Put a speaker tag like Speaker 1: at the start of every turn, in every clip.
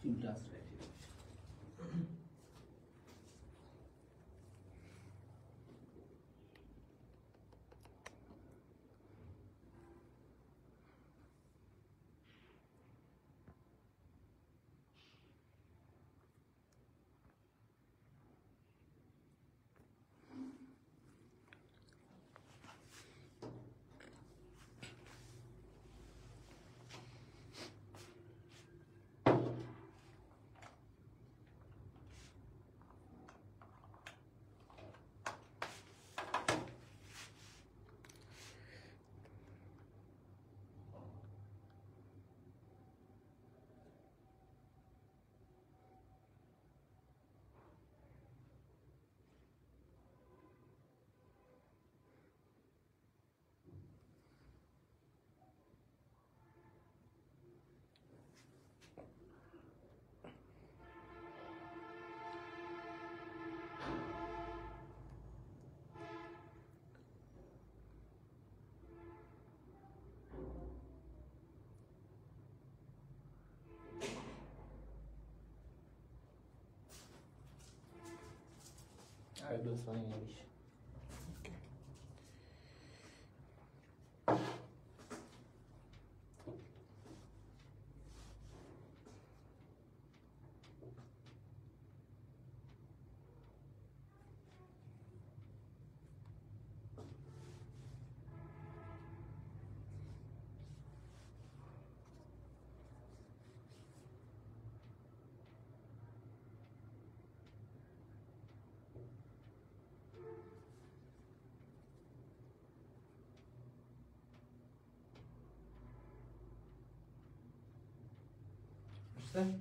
Speaker 1: চুলটা আশ্রয় I do so in English. Okay. Understand?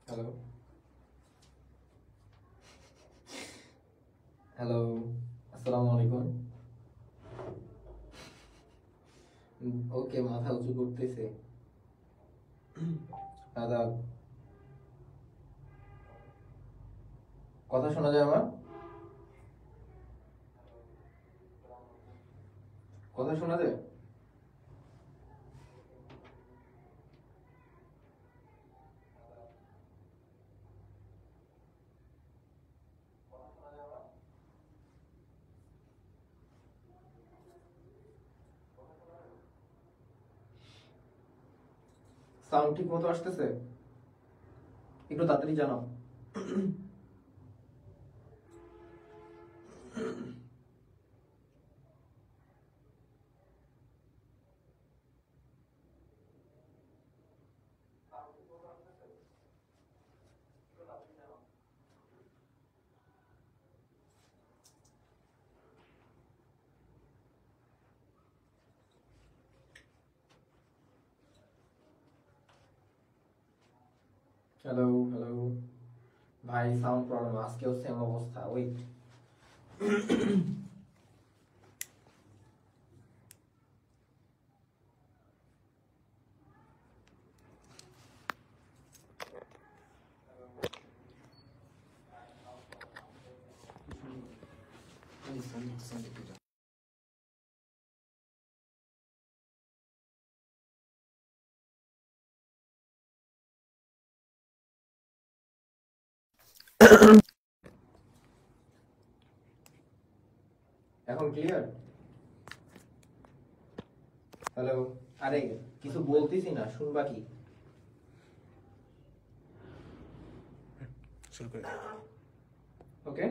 Speaker 1: Hello. Hello. Assalamu alaikum. ওকে, মাথা উঁচু করতেছে। আদাব। কথা শোনা যায় আমার? কথা শোনা যায়? সাউন্ড ঠিক মতো আসতেছে? একটু তাড়াতাড়ি জানাও। হ্যালো হ্যালো ভাই, সাউন্ড প্রবলেম, আজকেও সেম অবস্থা। ওয়েট, এখন ক্লিয়ার? হ্যালো, আরে কিছু বলতেছি না, শুনবা কি?
Speaker 2: শুরু করে
Speaker 1: ওকে,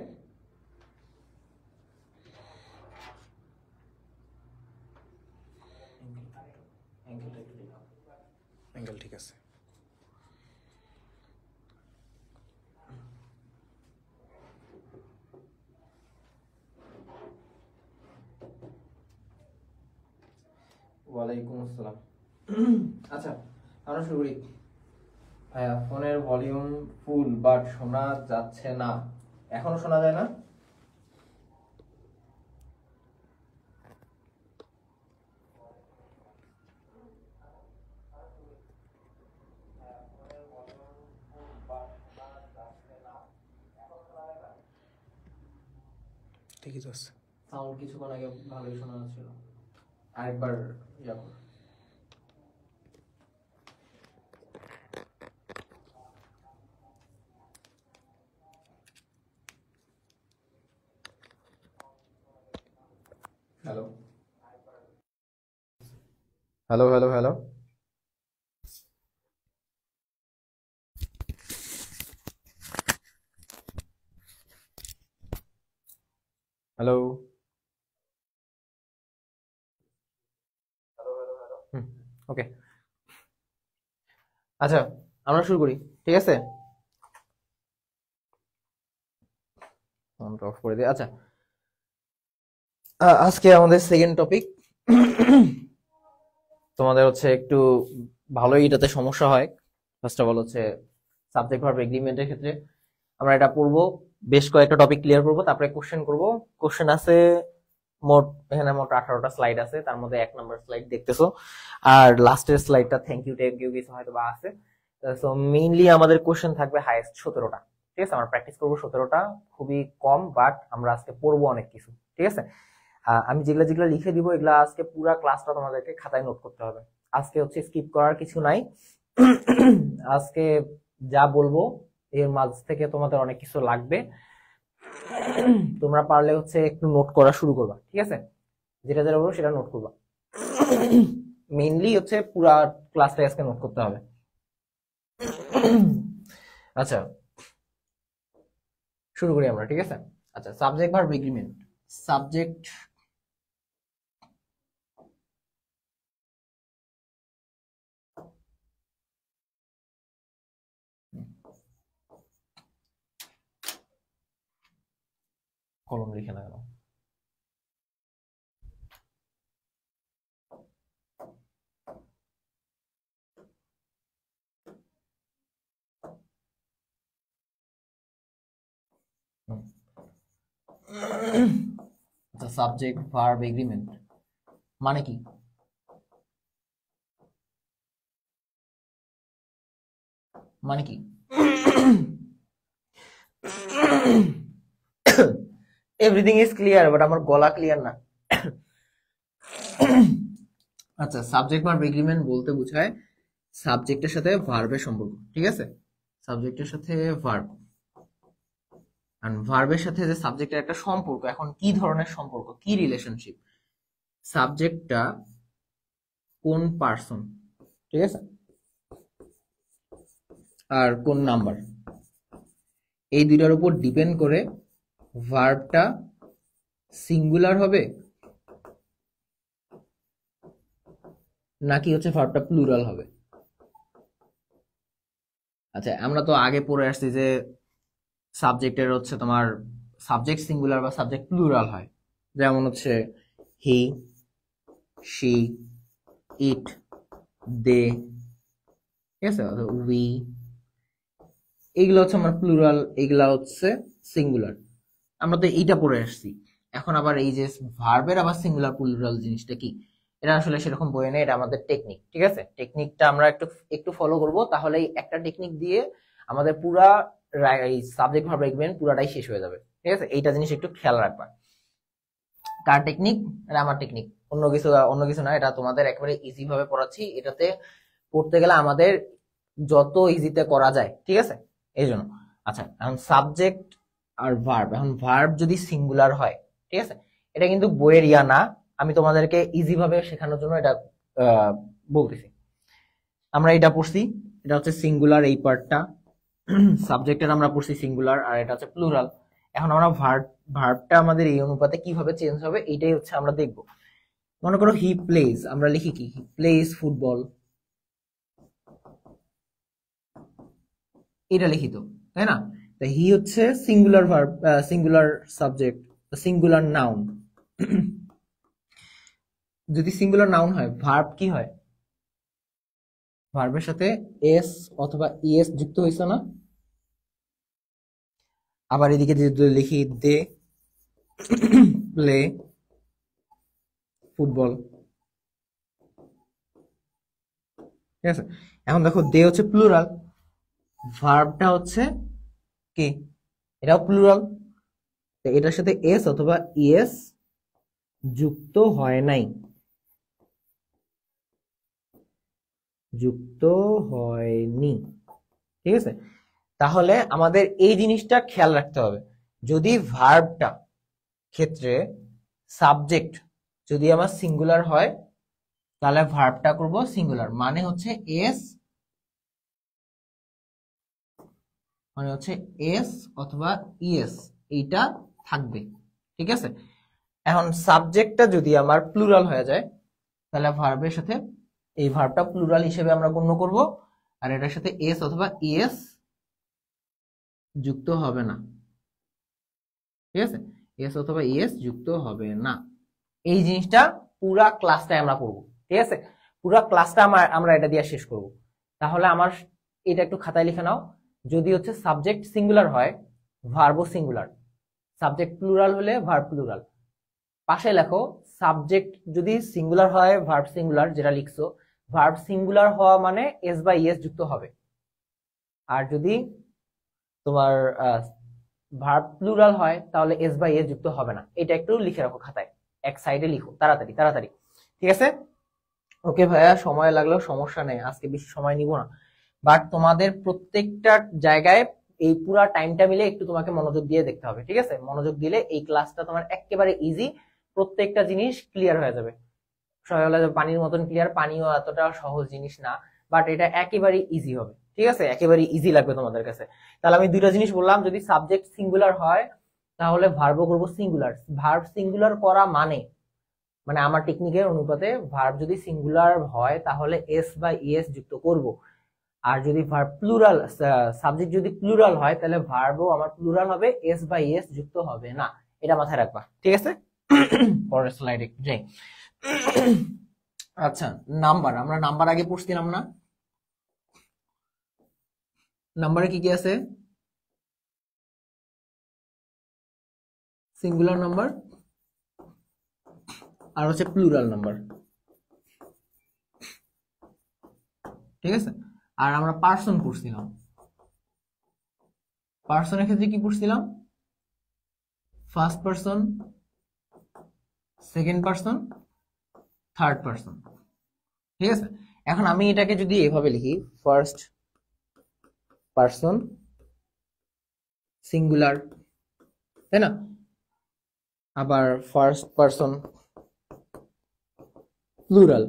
Speaker 2: অ্যাঙ্গেল ঠিক আছে।
Speaker 1: ওয়ালাইকুম আসসালাম। আচ্ছা, আমরা শুরু করি। ভাইয়া, ফোনের ভলিউম ফুল বাট শোনা যাচ্ছে না। এখনো শোনা যায় না?
Speaker 2: ঠিকই তো আছে।
Speaker 1: সাউন্ড কিছুক্ষণ আগে ভালোই শোনা যাচ্ছিল, আরেকবার ইয়া কর। Hello hello hello hello, hello, okay. আচ্ছা, আমরা শুরু করি, ঠিক আছে? সাউন্ড অফ করে দিই। আচ্ছা, আজকে আমাদের সেকেন্ড টপিক। তোমাদের হচ্ছে একটু ভালোই এটাতে সমস্যা হয়। ফার্স্ট অফ অল হচ্ছে সাবজেক্ট ভার্ব এগ্রিমেন্টের ক্ষেত্রে আমরা এটা পড়বো, বেশ কয়েকটা টপিক ক্লিয়ার করবো, তারপরে কোশ্চেন করব। কোশ্চেন আছে মোট, এখানে মোট 18টা স্লাইড আছে, তার মধ্যে 1 নম্বর স্লাইড দেখতেছো, আর লাস্টের স্লাইডটা থ্যাংক ইউ কিছু হয়তো বা আছে। সো মেইনলি আমাদের কোশ্চেন থাকবে হাইয়েস্ট 17টা, ঠিক আছে? আমরা প্র্যাকটিস করবো 17টা, খুবই কম, বাট আমরা আজকে পড়বো অনেক কিছু, ঠিক আছে? আমি যেগুলা যেগুলা লিখে দিব, এগুলা আজকে পুরা ক্লাসটা তোমাদেরকে খাতায় নোট করতে হবে। আজকে হচ্ছে স্কিপ করার কিছু নাই। আজকে যা বলবো এর মাঝ থেকে তোমাদের অনেক কিছু লাগবে, তোমরা পারলে হচ্ছে একটু নোট করা শুরু করবা, ঠিক আছে? যেটা যেটা বলবো সেটা নোট করবা। মেইনলি হচ্ছে পুরা ক্লাসটা আজকে নোট করতে হবে। আচ্ছা, শুরু করি আমরা, ঠিক আছে? আচ্ছা, সাবজেক্ট ভার্ব এগ্রিমেন্ট। সাবজেক্ট কলম লিখে না কেন? আচ্ছা, সাবজেক্ট ভার্ব এগ্রিমেন্ট মানে কি? মানে কি? এভরিথিং ইজ ক্লিয়ার, বাট আমার গলা ক্লিয়ার না। আচ্ছা, সাবজেক্ট ভার্ব এগ্রিমেন্ট বলতে বোঝায় সাবজেক্টের সাথে ভার্বের সম্পর্ক, ঠিক আছে? সাবজেক্টের সাথে ভার্ব, আর ভার্বের সাথে যে সাবজেক্টের একটা সম্পর্ক। এখন কি ধরনের সম্পর্ক, কি রিলেশনশিপ? সাবজেক্টটা কোন পার্সন, ঠিক আছে, আর কোন নাম্বার, এই দুইটার উপর ডিপেন্ড করে ভার্বটা সিঙ্গুলার হবে নাকি হচ্ছে ভার্বটা প্লুরাল হবে। আচ্ছা, আমরা তো আগে পড়ে আসছি যে সাবজেক্টের হচ্ছে তোমার সাবজেক্ট সিঙ্গুলার বা সাবজেক্ট প্লুরাল হয়, যেমন হচ্ছে হি, শি, ইট, দে, ঠিক আছে, উই, এইগুলো হচ্ছে আমার প্লুরাল, এইগুলা হচ্ছে সিঙ্গুলার। আমরা তো এইটা পড়ে আসছি। এখন আবার এই যে ভার্বের আবার সিঙ্গুলার প্লুরাল জিনিসটা কি, এটা আসলে সেরকম বইয়ে নেই, এটা আমাদের টেকনিক। ঠিক আছে, টেকনিকটা আমরা একটু একটু ফলো করব, তাহলে একটা টেকনিক দিয়ে আমাদের পুরা এই সাবজেক্ট ভার্ব এগ্রিমেন্ট পুরাটাই শেষ হয়ে যাবে। ঠিক আছে, এইটা জিনিস একটু খেয়াল রাখবা। কার টেকনিক? এটা আমার টেকনিক, অন্য কিছু না। এটা তোমাদের একেবারে ইজি ভাবে পড়াচ্ছি, এটাতে পড়তে গেলে আমাদের যত ইজিতে করা যায়। ঠিক আছে, এই জন্য। আচ্ছা, এখন সাবজেক্ট আর ভার্ব, এখন ভার্ব যদি সিঙ্গুলার হয়, ঠিক আছে, এটা কিন্তু বইয়ের ইয়া না, আমি তোমাদেরকে ইজি ভাবে শেখানোর জন্য এটা বলতেছি। আমরা এটা পড়ছি, এটা হচ্ছে সিঙ্গুলার এই পার্টটা, সাবজেক্টের আমরা পড়ছি সিঙ্গুলার, আর এটা হচ্ছে প্লুরাল। এখন আমরা ভার্বটা আমাদের এই অনুপাতে কিভাবে চেঞ্জ হবে এইটাই হচ্ছে আমরা দেখব। মনে করো হি প্লেজ, আমরা লিখি কি, হি প্লেজ ফুটবল, এটা লিখিত, তাই না? তাই হি হচ্ছে singular verb, singular subject, singular noun. যদি সিঙ্গুলার নাউন হয়, ভার্ব কি হয়? ভার্বের সাথে এস অথবা ইএস যুক্ত হয়েছে না? আবার এদিকে যদি লিখি দে প্লে ফুটবল, ঠিক আছে। এখন দেখো দে হচ্ছে প্লুরাল, ভার্বটা হচ্ছে কি, এটাও প্লুরাল, এটার সাথে এস অথবা ইএস যুক্ত হয় নাই, যুক্ত হয়নি। ঠিক আছে, তাহলে আমাদের এই জিনিসটা খেয়াল রাখতে হবে। যদি ভার্বটা ক্ষেত্রে সাবজেক্ট যদি আমার সিঙ্গুলার হয়, তাহলে ভার্বটা করব সিঙ্গুলার, মানে হচ্ছে এস, মানে হচ্ছে এস অথবা ইএস এইটা থাকবে। ঠিক আছে, এখন সাবজেক্টটা যদি আমার প্লুরাল হয়ে যায়, তাহলে ভার্বের সাথে এই ভার্বটা প্লুরাল হিসেবে আমরা গণ্য করব, আর এটার সাথে এস অথবা ইএস যুক্ত হবে না। ঠিক আছে, এস অথবা ইএস যুক্ত হবে না। এই জিনিসটা পুরা ক্লাসটাই আমরা পড়বো। ঠিক আছে, পুরা ক্লাসটা আমরা এটা দিয়ে শেষ করব। তাহলে আমার এটা একটু খাতায় লিখে নাও। যদি হচ্ছে সাবজেক্ট সিঙ্গুলার হয়, ভার্বও সিঙ্গুলার, সাবজেক্ট প্লুরাল হলে ভার্ব প্লুরাল। পাশে লেখো সাবজেক্ট যদি সিঙ্গুলার হয়, ভার্ব সিঙ্গুলার, যেটা লিখছো, ভার্ব সিঙ্গুলার হওয়া মানে এস বা ইএস যুক্ত হবে। আর যদি তোমার ভার্ব প্লুরাল হয়, তাহলে এস বা ইএস যুক্ত হবে না। এটা একটু লিখে রাখো খাতায়, এক সাইডে লিখো, তাড়াতাড়ি তাড়াতাড়ি। ঠিক আছে, ওকে ভাইয়া, সময় লাগলেও সমস্যা নেই, আজকে বেশি সময় নিব না। বাট তোমাদের প্রত্যেকটা জায়গায় এই পুরা টাইমটা মিলে একটু তোমাকে মনোযোগ দিয়ে দেখতে হবে। ঠিক আছে, মনোযোগ দিলে এই ক্লাসটা তোমার একেবারে ইজি, প্রত্যেকটা জিনিস ক্লিয়ার হয়ে যাবে। পানির মতন ক্লিয়ার, পানিও এতটা সহজ জিনিস না, বাট এটা একেবারে ইজি হবে। ঠিক আছে, একেবারে ইজি লাগবে তোমাদের কাছে। তাহলে আমি দুইটা জিনিস বললাম, যদি সাবজেক্ট সিঙ্গুলার হয় তাহলে ভার্বও করবো সিঙ্গুলার। ভার্ব সিঙ্গুলার করা মানে মানে আমার টেকনিকের অনুপাতে ভার্ব যদি সিঙ্গুলার হয় তাহলে এস বা ইএস যুক্ত করব। আর যদি ভার্ব প্লুরাল, সাবজেক্ট যদি প্লুরাল হয়, তাহলে ভার্বও আমার প্লুরাল হবে, এস বা ইএস যুক্ত হবে না। এটা মাথায় রাখবা। ঠিক আছে, পরের স্লাইডে একটু যাই। আচ্ছা, নাম্বার, আমরা নাম্বার আগে পড়ছিলাম না? নাম্বারে কি কি আছে? সিঙ্গুলার নাম্বার আর হচ্ছে প্লুরাল নাম্বার। ঠিক আছে, আর আমরা পার্সন পড়ছিলাম। পার্সনের ক্ষেত্রে কি পড়ছিলাম? First person, second person, third person. ঠিক আছে, এখন আমি এটাকে যদি এভাবে লিখি, ফার্স্ট পার্সন সিঙ্গুলার, তাই না? আবার ফার্স্ট পার্সন প্লুরাল,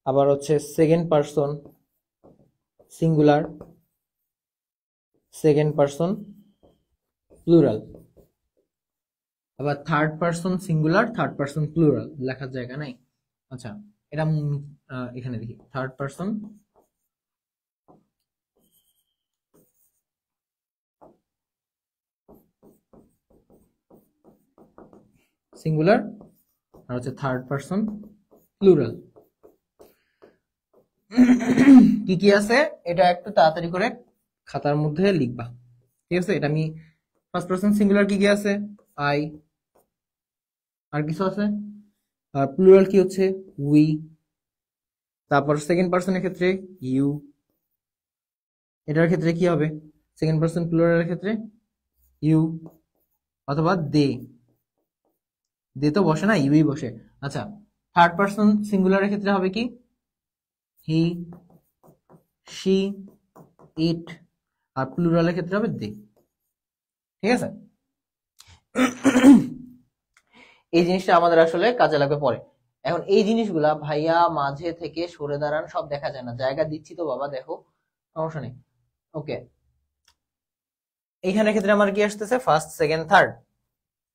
Speaker 1: আবার হচ্ছে second person singular, second person plural, আবার third person singular, third person plural. লেখার জায়গা নাই। আচ্ছা, এটা এখানে দেখি, থার্ড পার্সন সিঙ্গুলার আর হচ্ছে থার্ড পার্সন প্লুরাল। কি কি আছে এটা একটু তাড়াতাড়ি করে খাতার মধ্যে লিখবা, ঠিক আছে? এটা আমি ফার্স্ট পারসন সিঙ্গুলার কি কি আছে? আই, আর কিছু আছে? আর প্লুরাল কি হচ্ছে? উই। তারপর সেকেন্ড পারসনের ক্ষেত্রে ইউ, এটার ক্ষেত্রে কি হবে? সেকেন্ড পারসন প্লুরালের ক্ষেত্রে ইউ অথবা দে। দে তো বসে না, ইউই বসে। আচ্ছা, থার্ড পারসন সিঙ্গুলারের ক্ষেত্রে হবে কি? হি, শি, ইট। আর প্লুরালের ক্ষেত্রে হবে দে, ঠিক আছে? এই জিনিসটা আমাদের আসলে কাজে লাগবে পরে। এখন এই জিনিসগুলা ভাইয়া মাঝে থেকে সরে দাঁড়ান, সব দেখা যায় না, জায়গা দিচ্ছি তো বাবা, দেখো, সমস্যা নেই। ওকে, এইখানে ক্ষেত্রে আমার কি আসতেছে? ফার্স্ট, সেকেন্ড, থার্ড,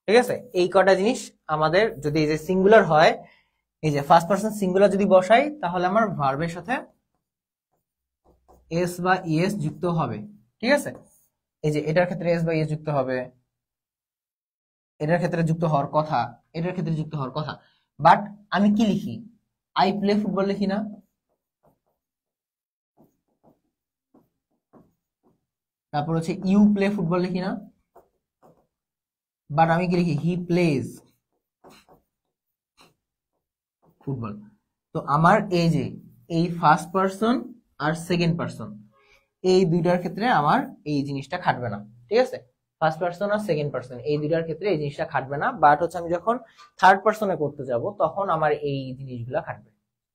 Speaker 1: ঠিক আছে? এই কটা জিনিস আমাদের যদি এই যে সিঙ্গুলার হয়, এই যে ফার্স্ট পারসন সিঙ্গুলার যদি বসাই, তাহলে আমার ভার্বের সাথে এস বা ইএস যুক্ত হবে, ঠিক আছে? এই যে এটার ক্ষেত্রে এস বা ইএস যুক্ত হবে, এটার ক্ষেত্রে যুক্ত হওয়ার কথা, এটার ক্ষেত্রে যুক্ত হওয়ার কথা। বাট আমি কি লিখি? আই প্লে ফুটবল লিখি না? তারপর হচ্ছে ইউ প্লে ফুটবল লিখি না? বাট আমি কি লিখি? He plays football. তো আমার এই যে এই ফার্স্ট পারসন আর সেকেন্ড পারসন, এই দুইটার ক্ষেত্রে আমার এই জিনিসটা খাটবে না, ঠিক আছে? ফার্স্ট পারসন আর সেকেন্ড পারসন এই দুইটার ক্ষেত্রে এই জিনিসটা খাটবে না। বাট হচ্ছে আমি যখন থার্ড পারসনে করতে যাব, তখন আমার এই জিনিসগুলা খাটবে,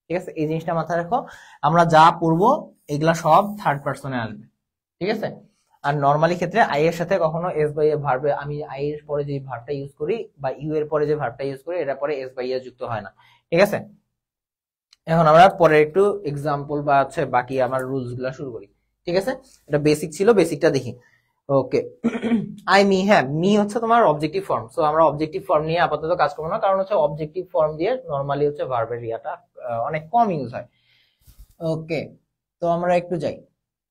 Speaker 1: ঠিক আছে? এই জিনিসটা মাথায় রাখো। আমরা যা পড়বো এগুলা সব থার্ড পারসনে আসবে, ঠিক আছে? আর নর্মালি ক্ষেত্রে আই এর সাথে কখনো এস বাই এ ভার্বে, আমি আই এর পরে যে ভার্বটা ইউজ করি বা ইউ এর পরে যে ভার্বটা ইউজ করি, এটা পরে এস বাই এ যুক্ত হয় না, ঠিক আছে? এখন আমরা পরে একটু এক্সাম্পল বা হচ্ছে বাকি আমার রুলস গুলা শুরু করি, ঠিক আছে? এটা বেসিক ছিল, বেসিকটা দেখি। ওকে, আই মি, হ্যাঁ, মি হচ্ছে তোমার অবজেক্টিভ ফর্ম। সো আমরা অবজেক্টিভ ফর্ম নিয়ে আপাতত কাজ করবো না, কারণ হচ্ছে অবজেক্টিভ ফর্ম দিয়ে নর্মালি হচ্ছে ভার্বের ইয়াটা অনেক কম ইউজ হয়। ওকে, তো আমরা একটু যাই।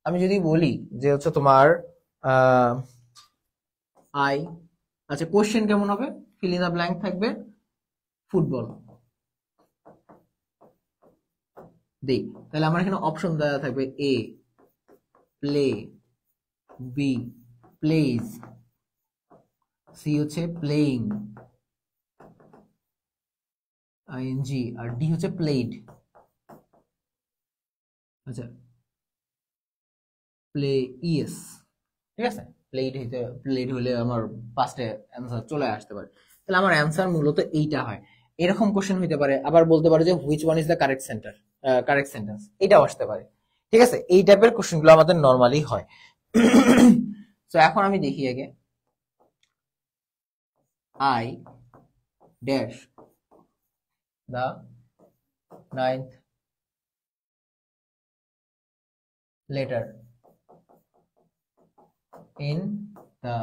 Speaker 1: আমি যদি বলি যে হচ্ছে তোমার আই, আচ্ছা, কোশ্চেন কেমন হবে? ফিল ইন দা ব্ল্যাঙ্ক থাকবে ফুটবল, দেই। তাহলে আমার এখানে অপশন দেওয়া থাকবে এ প্লে, বি প্লেজ, সি হচ্ছে প্লেইং আইএনজি, আর ডি হচ্ছে প্লেড। আচ্ছা, প্লে ইএস, ঠিক আছে? প্লেড হলে আমার ফার্স্টে অ্যান্সার চলে আসতে পারে। তাহলে আমার অ্যান্সার মূলত এইটা হয়। এরকম কোশ্চেন হইতে পারে, আবার বলতে পারে যে which one is the correct sentence, এটাও আসতে পারে, ঠিক আছে? এই টাইপের কোশ্চেন গুলো আমাদের নর্মালি হয়। তো এখন আমি দেখি আগে, I dash the 9th letter in the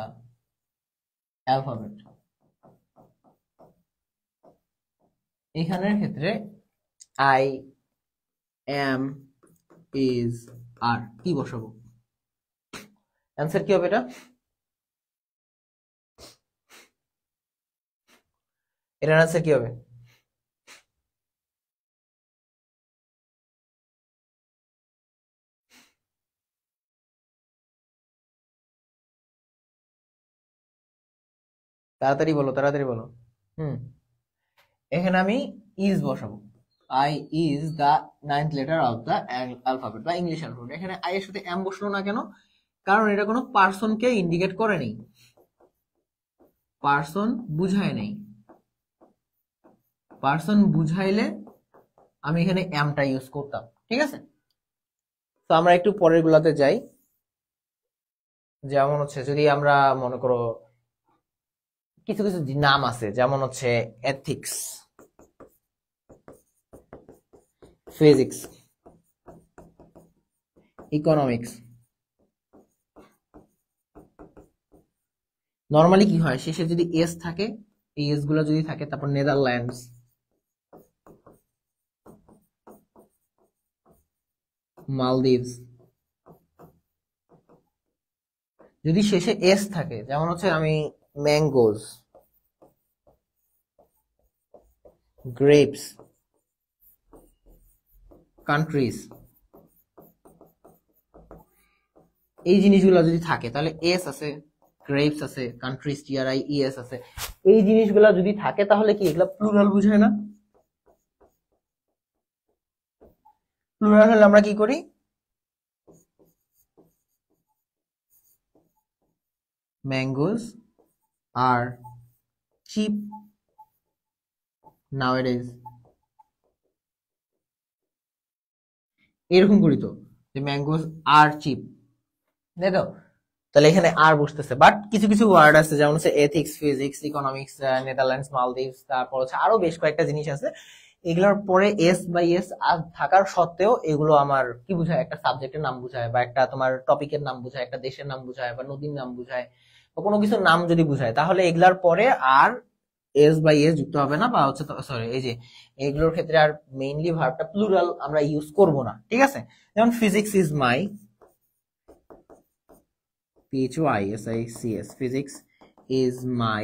Speaker 1: alphabet। এখানের ক্ষেত্রে আই, এম, ইজ, আর কি বসাবো? অ্যান্সার কি হবে? এটার অ্যান্সার কি হবে? তাড়াতাড়ি বলো, তাড়াতাড়ি বলো। হুম, এখানে আমি ইজ বসাবো। I is the 9th letter of the alphabet বা ইংলিশ অ্যালফাবেট। এখানে আই এর সাথে এম বসলো না কেন? কারণ এটা কোনো পার্সনকে ইন্ডিকেট করে নেই, পার্সন বুঝায় নেই। পার্সন বুঝাইলে আমি এখানে এমটা ইউজ করতাম, ঠিক আছে? তো আমরা একটু পরের গুলাতে যাই। যেমন হচ্ছে যদি আমরা মনে করো কিছু কিছু নাম আছে, যেমন হচ্ছে এথিক্স, ফিজিক্স, ইকোনমিক্স। নর্মালি কি হয়, শেষে যদি এস থাকে, এই এস গুলো যদি থাকে, তারপর নেদারল্যান্ডস, মালদ্বীপস, যদি শেষে এস থাকে, যেমন হচ্ছে আমি ম্যাঙ্গোজ, গ্রেপস, কান্ট্রিজ, এই জিনিসগুলো যদি থাকে তাহলে এস আছে, গ্রেপস আছে, কান্ট্রিজ TRIES আছে, এই জিনিসগুলো যদি থাকে তাহলে কি এগুলা প্লুরাল বুঝায় না? প্লুরাল হলে আমরা কি করি? ম্যাঙ্গোস আর চিপ নাওএডেজ, এরকম করি তো, যে ম্যাঙ্গোস আর চিপ, দেখো তাহলে এখানে আর বসতেছে। বাট কিছু কিছু ওয়ার্ড আছে যেমন হচ্ছে ethics, physics, economics, Netherlands, Maldives, তারপর হচ্ছে আরো বেশ কয়েকটা জিনিস আছে, এগুলোর পরে এস বা এস থাকার সত্ত্বেও এগুলো আমার কি বোঝায়? একটা সাবজেক্টের নাম বোঝায়, বা একটা তোমার টপিকের নাম বোঝায়, একটা দেশের নাম বোঝায়, বা নদীর নাম বোঝায়, বা কোনো কিছুর নাম যদি বোঝায়, তাহলে এগুলার পরে আর এস বা এস যুক্ত হবে না, বা হচ্ছে সরি এই যে এগুলোর ক্ষেত্রে আর মেইনলি ভার্বটা প্লুরাল আমরা ইউজ করব না, ঠিক আছে? যেমন physics is my, PHYSICS, physics is my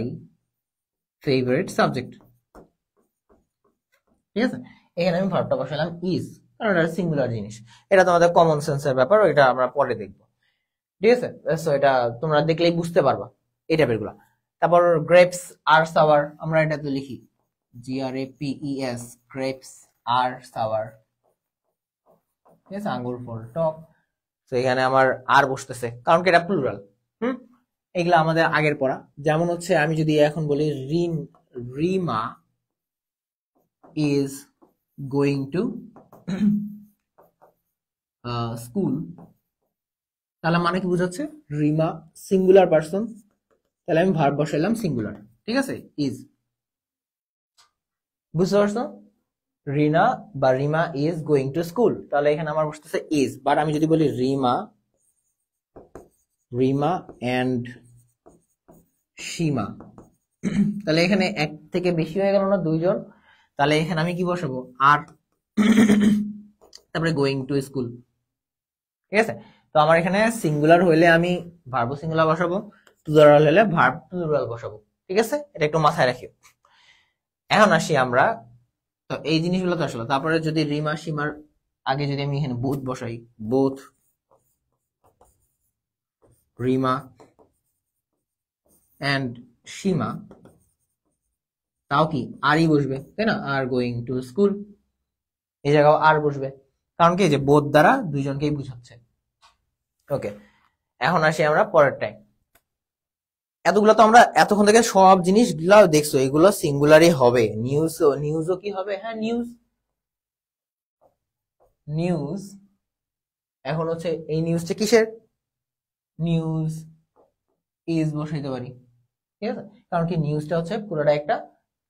Speaker 1: favorite subject, ঠিক আছে? এখানে আমি ভার্বটা বসালাম ইজ, কারণ এটা সিঙ্গুলার জিনিস, এটা তোমাদের কমন সেন্সের ব্যাপার, এটা আমরা পরে দেখবো, ঠিক আছে? সো এটা তোমরা দেখলেই বুঝতে পারবা এই টাইপের গুলা। তারপর গ্রেপস আর সাওয়ার, আমরা এটা তো লিখি GRAPES, গ্রেপস আর সাওয়ার, ঠিক আছে? আঙ্গুর ফল টক। তো এখানে আমার আর বসতেছে কারণ কি এটা প্লুরাল। হুম, এগুলা আমাদের আগের পড়া। যেমন হচ্ছে আমি যদি এখন বলি Rima is going to school, তাহলে মানে কি বোঝাচ্ছে? রিমা সিঙ্গুলার পারসন, তাহলে আমি ভার্ব বসাইলাম সিঙ্গুলার, ঠিক আছে? ইজ, বুঝতে পারছো? রিনা বা Rima is going to school, তাহলে এখানে আমার বসতেছে ইজ। বাট আমি যদি বলি রিমা এন্ড সীমা, তাহলে এখানে এক থেকে বেশি হয়ে গেল না, দুইজন, তাহলে এখানে আমি কি বসাবো? আর তারপরে গোয়িং টু স্কুল, ঠিক আছে? তো আমার এখানে সিঙ্গুলার হইলে আমি ভার্ব সিঙ্গুলার বসাবো, প্লুরাল হলে ভার্ব প্লুরাল বসাবো, ঠিক আছে? এটা একটু মাথায় রাখিও। এখন আসি আমরা, তো এই জিনিসগুলো তো আসলে, তারপরে যদি রিমা সীমার আগে যদি আমি এখানে বোথ বসাই, বোথ রিমা এন্ড সীমা, তাও কি আরই বসবে, তাই না? আর গোয়িং টু স্কুল, এই জায়গাও আর বসবে, কারণ কি যে বোধ দ্বারা দুইজনকেই বুঝাচ্ছে। ওকে, এখন আসি আমরা পরের টাইম। এতগুলো তো আমরা এতক্ষণ থেকে সব জিনিসগুলো দেখছো, এগুলো সিঙ্গুলারই হবে। নিউজও কি হবে? হ্যাঁ, নিউজ। নিউজ এখন হচ্ছে এই নিউজটা কিসের? নিউজ ইজ বসাইতে পারি, ঠিক আছে? কারণ কি নিউজটা হচ্ছে পুরোটা একটা,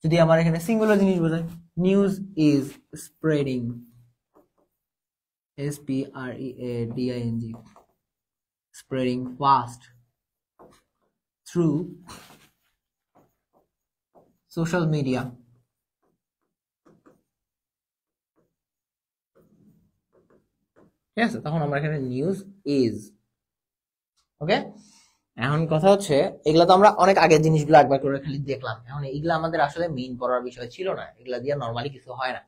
Speaker 1: যদি আমার এখানে সিঙ্গুলার জিনিস বোঝায়, news is spreading, SPREADING, spreading fast through social media, ঠিক আছে? তখন আমরা এখানে নিউজ ইজ, ওকে। এখন কথা হচ্ছে এগুলা তো আমরা অনেক আগের জিনিসগুলো একবার করে খালি দেখলাম, এখন এগুলা আমাদের আসলে মেইন পড়ার বিষয় ছিল না, এগুলা দিয়ে নর্মালি কিছু হয় না।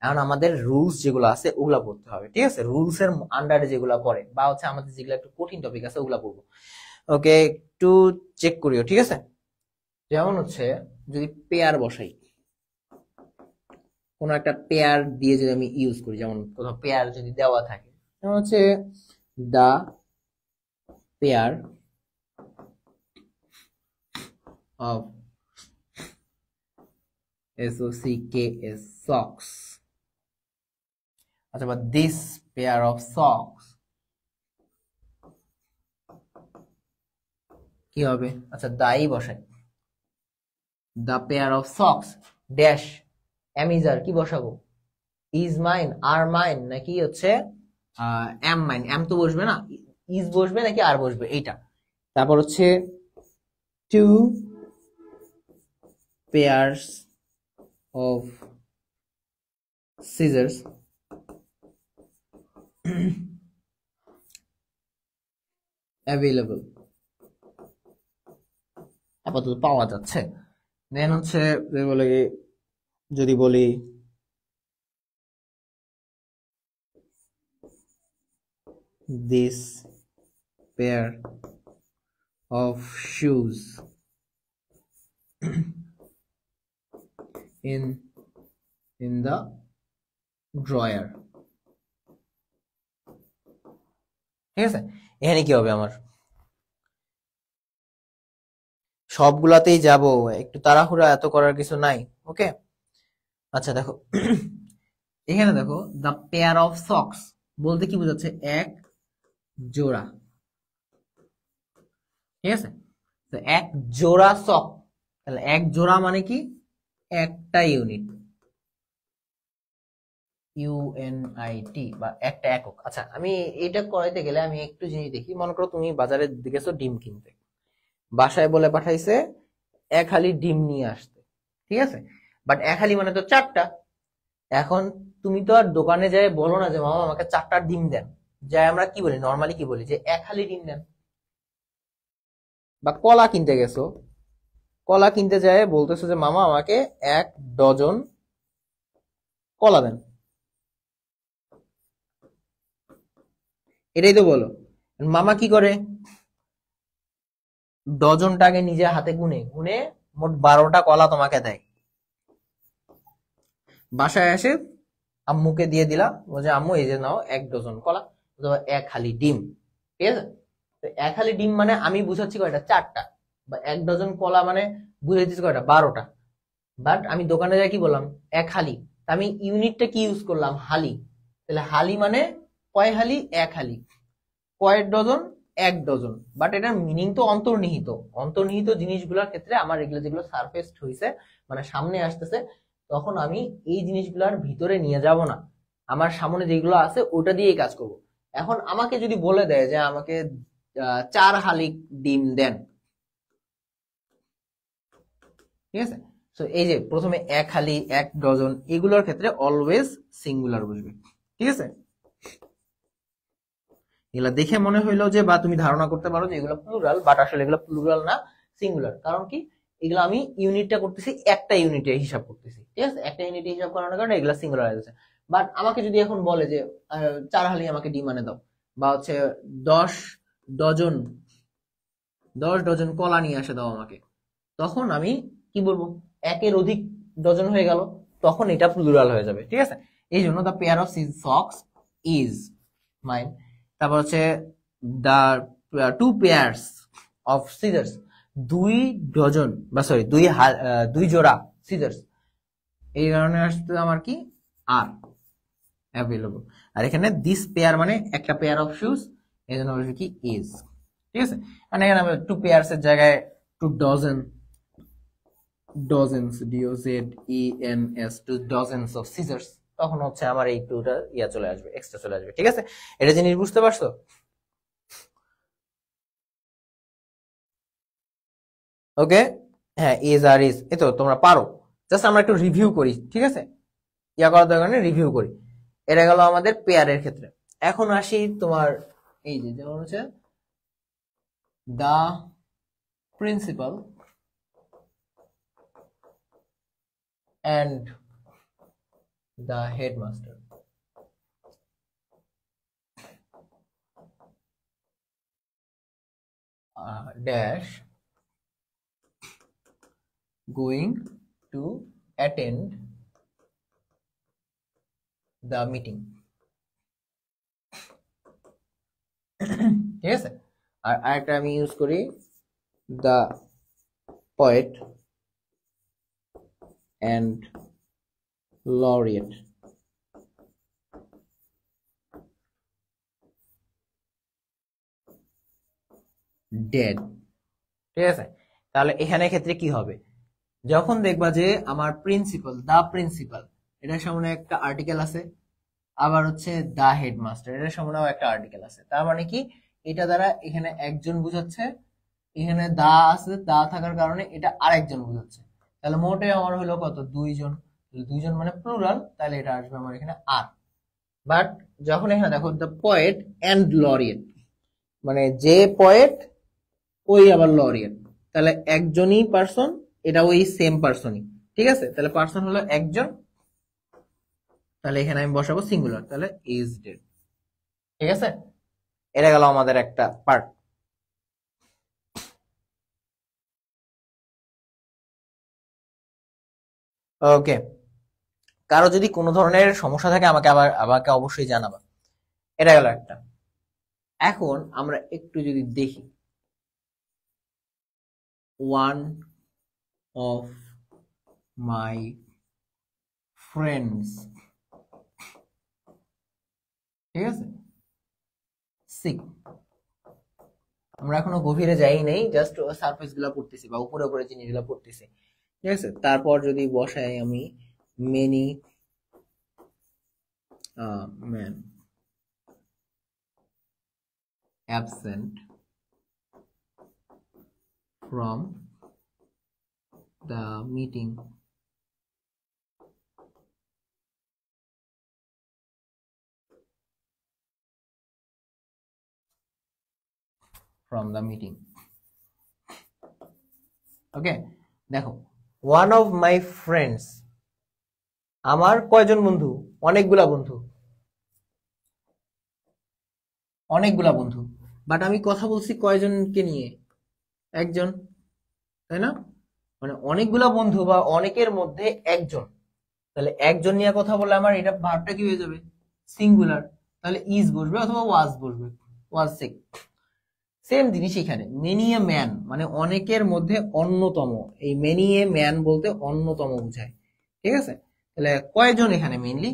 Speaker 1: এখন আমাদের রুলস যেগুলো আছে ওগুলা পড়তে হবে, ঠিক আছে? রুলস এর আন্ডারে যেগুলা পড়ে, বা হচ্ছে আমাদের যেগুলো একটু কঠিন টপিক আছে ওগুলা পড়বো। ওকে, একটু চেক করিও, ঠিক আছে? যেমন হচ্ছে যদি পেয়ার বসাই, কোনো একটা পেয়ার দিয়ে যদি আমি ইউজ করি, যেমন কোথাও পেয়ার যদি দেওয়া থাকে, যেমন হচ্ছে দা পেয়ার অফ SOCKS socks, আচ্ছা, বা দিস পেয়ার অফ সক্স কি হবে? আচ্ছা, দাই বসাই, the pair of socks dash অ্যামিজার, কি বসাবো? ইজ মাইন, আর মাইন, নাকি হচ্ছে এম মাইন? এম তো বসবে না, ইজ বসবে নাকি আর বসবে, এইটা। তারপর হচ্ছে two pairs of scissors available, আপাতত পাওয়া যাচ্ছে। দেন হচ্ছে বলে, যদি বলি this pair of shoes in the drawer. ঠিক আছে, এখানে কি হবে আমার, সবগুলাতেই যাব, একটু তাড়াহুড়া এত করার কিছু নাই। ওকে, আচ্ছা দেখো এখানে দেখো দ্য পেয়ার অফ সক্স বলতে কি বোঝাচ্ছে, এক জোড়া। ঠিক আছে, তো এক জোড়া সক, তাহলে এক জোড়া মানে কি, একটা ইউনিট, ইউএনআইটি বা একটা একক। আচ্ছা আমি এটা করাইতে গেলে আমি একটু জিনিস দেখি, মনে করো তুমি বাজারে গেছো ডিম কিনতে, বাসায় বলে পাঠাইছে এক হালি ডিম নিয়ে আসতে। ঠিক আছে, বাট এক হালি মানে তো চারটা। এখন তুমি তো আর দোকানে যাই বলো না যে মামা আমাকে চারটা ডিম দেন, যাই আমরা কি বলি, নর্মালি কি বলি যে এক হালি ডিম দেন। বা কলা কিনতে গেছো, কলা কিনতে যায় বলতেছো যে মামা আমাকে এক ডজন কলা দেন, এটাই তো বলো। মামা কি করে, ডজনটাকে নিজে হাতে গুনে গুনে মোট 12টা কলা তোমাকে দেয়। বাসায় এসে আম্মুকে দিয়ে দিলা, বলছে আম্মু এই যে নাও এক ডজন কলা অথবা এক হালি ডিম। ঠিক আছে, তো এক হালি ডিম মানে আমি বুঝাচ্ছি কয়টা, চারটা। বা এক ডজন কলা মানে বুঝাইতেছি কয়টা, 12টা। বাট আমি দোকানে যাই কি বললাম, এক হালি, আমি ইউনিটটা কি ইউজ করলাম, হালি। তাহলে হালি মানে কয় হালি, এক হালি। কয় ডজন, এক ডজন। বাট এটার মিনিং তো অন্তর্নিহিত। অন্তর্নিহিত জিনিসগুলোর ক্ষেত্রে আমার এগুলো যেগুলো সারফেস হয়েছে মানে সামনে আসতেছে, তখন আমি এই জিনিসগুলোর ভিতরে নিয়ে যাব না, আমার সামনে যেগুলো আছে ওটা দিয়েই কাজ করব। এখন আমাকে যদি বলে দেয় যে আমাকে 4 হালি ডিম দেন, ঠিক আছে, তো এই যে প্রথমে এক হালি, এক ডজন, এগুলোর ক্ষেত্রে অলওয়েজ সিঙ্গুলার বুঝবে। ঠিক আছে, এগুলা দেখে মনে হইলো যে, বা তুমি ধারণা করতে পারো যে এগুলো প্লুরাল, বাট আসলে এগুলো প্লুরাল না, সিঙ্গুলার। কারণ কি, এগুলো আমি ইউনিটটা করতেছি একটা ইউনিটে হিসাব করতেছি। ঠিক আছে, একটা ইউনিটে হিসাব করানোর কারণে এগুলো সিঙ্গুলার হয়ে যাচ্ছে। বাট আমাকে যদি এখন বলে যে 4 হালি আমাকে ডিম আনে দাও, বা হচ্ছে 10 ডজন 10 ডজন কলা নিয়ে আসে দাও আমাকে, তখন আমি কি বলবো, একের অধিক ডজন হয়ে গেল, তখন এটা প্লুরাল হয়ে যাবে। ঠিক আছে, এই জন্য the pair of socks is mine. তারপর হচ্ছে the 2 pairs of scissors, 2 dozen বা সরি 2 জোড়া সিজার্স, এই কারণে আসছে আমার কি, আর অ্যাভেলেবল। আর এখানে দিস পেয়ার মানে একটা পেয়ার অফ শুজ, এই জন্য বলবে কি ইজ। ঠিক আছে, মানে এখানে 2 পেয়ার্স এর জায়গায় 2 dozen, dozens, DOZENS, 2 dozens of scissors, তখন হচ্ছে আমার এই 2টা ইয়া চলে আসবে, এক্সট্রা চলে আসবে। ঠিক আছে, এটা জিনিস বুঝতে পারছো? ওকে, হ্যাঁ, ইজ আর ইজ, এই তো তোমরা পারো। জাস্ট আমরা একটু রিভিউ করি। ঠিক আছে, ইয়া করার দরকার নেই, রিভিউ করি। এটা গেল আমাদের পেয়ারের ক্ষেত্রে। এখন আসি তোমার এই যে, যেমন হচ্ছে the principal and the headmaster. Dash going to attend the meeting. ঠিক আছে, আর আরেকটা আমি ইউজ করি the poet and laureate. Dead. ঠিক আছে, তাহলে এখানে ক্ষেত্রে কি হবে, যখন দেখবা যে আমার প্রিন্সিপাল, দা প্রিন্সিপাল, এটার সামনে একটা আর্টিকেল আছে, আবার হচ্ছে দা হেডমাস্টার, এটার সামনেও একটা আর্টিকেল আছে, তার মানে কি, এটা দ্বারা এখানে একজন বুঝাচ্ছে, এখানে দা আছে, দা থাকার কারণে এটা আরেকজন বুঝাচ্ছে। তাহলে মোটে আমার হলো কত, 2 জন। 2 জন মানে প্লুরাল, তাহলে এটা আসবে আমার এখানে আর। বাট যখন এখানে দেখো দ্য পয়েট এন্ড লরিয়েট, মানে যে পয়েট ওই আবার লরিয়েট, তাহলে একজনই পার্সন, এটা ওই সেম পার্সনই। ঠিক আছে, তাহলে পার্সন হলো একজন, তাহলে এখানে আমি বসাবো সিঙ্গুলার, তাহলে ইজ ডেড। ঠিক আছে, এটা গেল আমাদের একটা পার্ট। ওকে, কারো যদি কোনো ধরনের সমস্যা থাকে আমাকে অবশ্যই জানাবা। এটা গেল একটা। এখন আমরা একটু যদি দেখি, ওয়ান অফ মাই ফ্রেন্ডস, ঠিক আছে, সিক। আমরা এখনো গভীরে যাই নাই, জাস্ট সারফেস গুলা পড়তেছি বা উপরে উপরে জিনিসগুলা পড়তেছি, ঠিক আছে। তারপর যদি বসাই আমি many man absent from the meeting, okay. দেখো, ওয়ান অফ মাই ফ্রেন্ডস, আমার কয়জন বন্ধু? অনেকগুলা বন্ধু, অনেকগুলা বন্ধু। বাট আমি কথা বলছি কয়জনকে নিয়ে? একজন, তাই না? মানে অনেকগুলা বন্ধু বা অনেকের মধ্যে একজন, তাহলে একজন নিয়ে কথা বললে আমার এটা ভার্বটা কি হয়ে যাবে? সিঙ্গুলার। তাহলে ইজ বসবে অথবা ওয়াজ বসবে, ওয়াজ সিক। সেম জিনিস এখানে, মেনি এ ম্যান মানে অনেকের মধ্যে অন্যতম। এই মেনি এ ম্যান বলতে অন্যতম বোঝায়, ঠিক আছে। তাহলে কয়জন এখানে? মেইনলি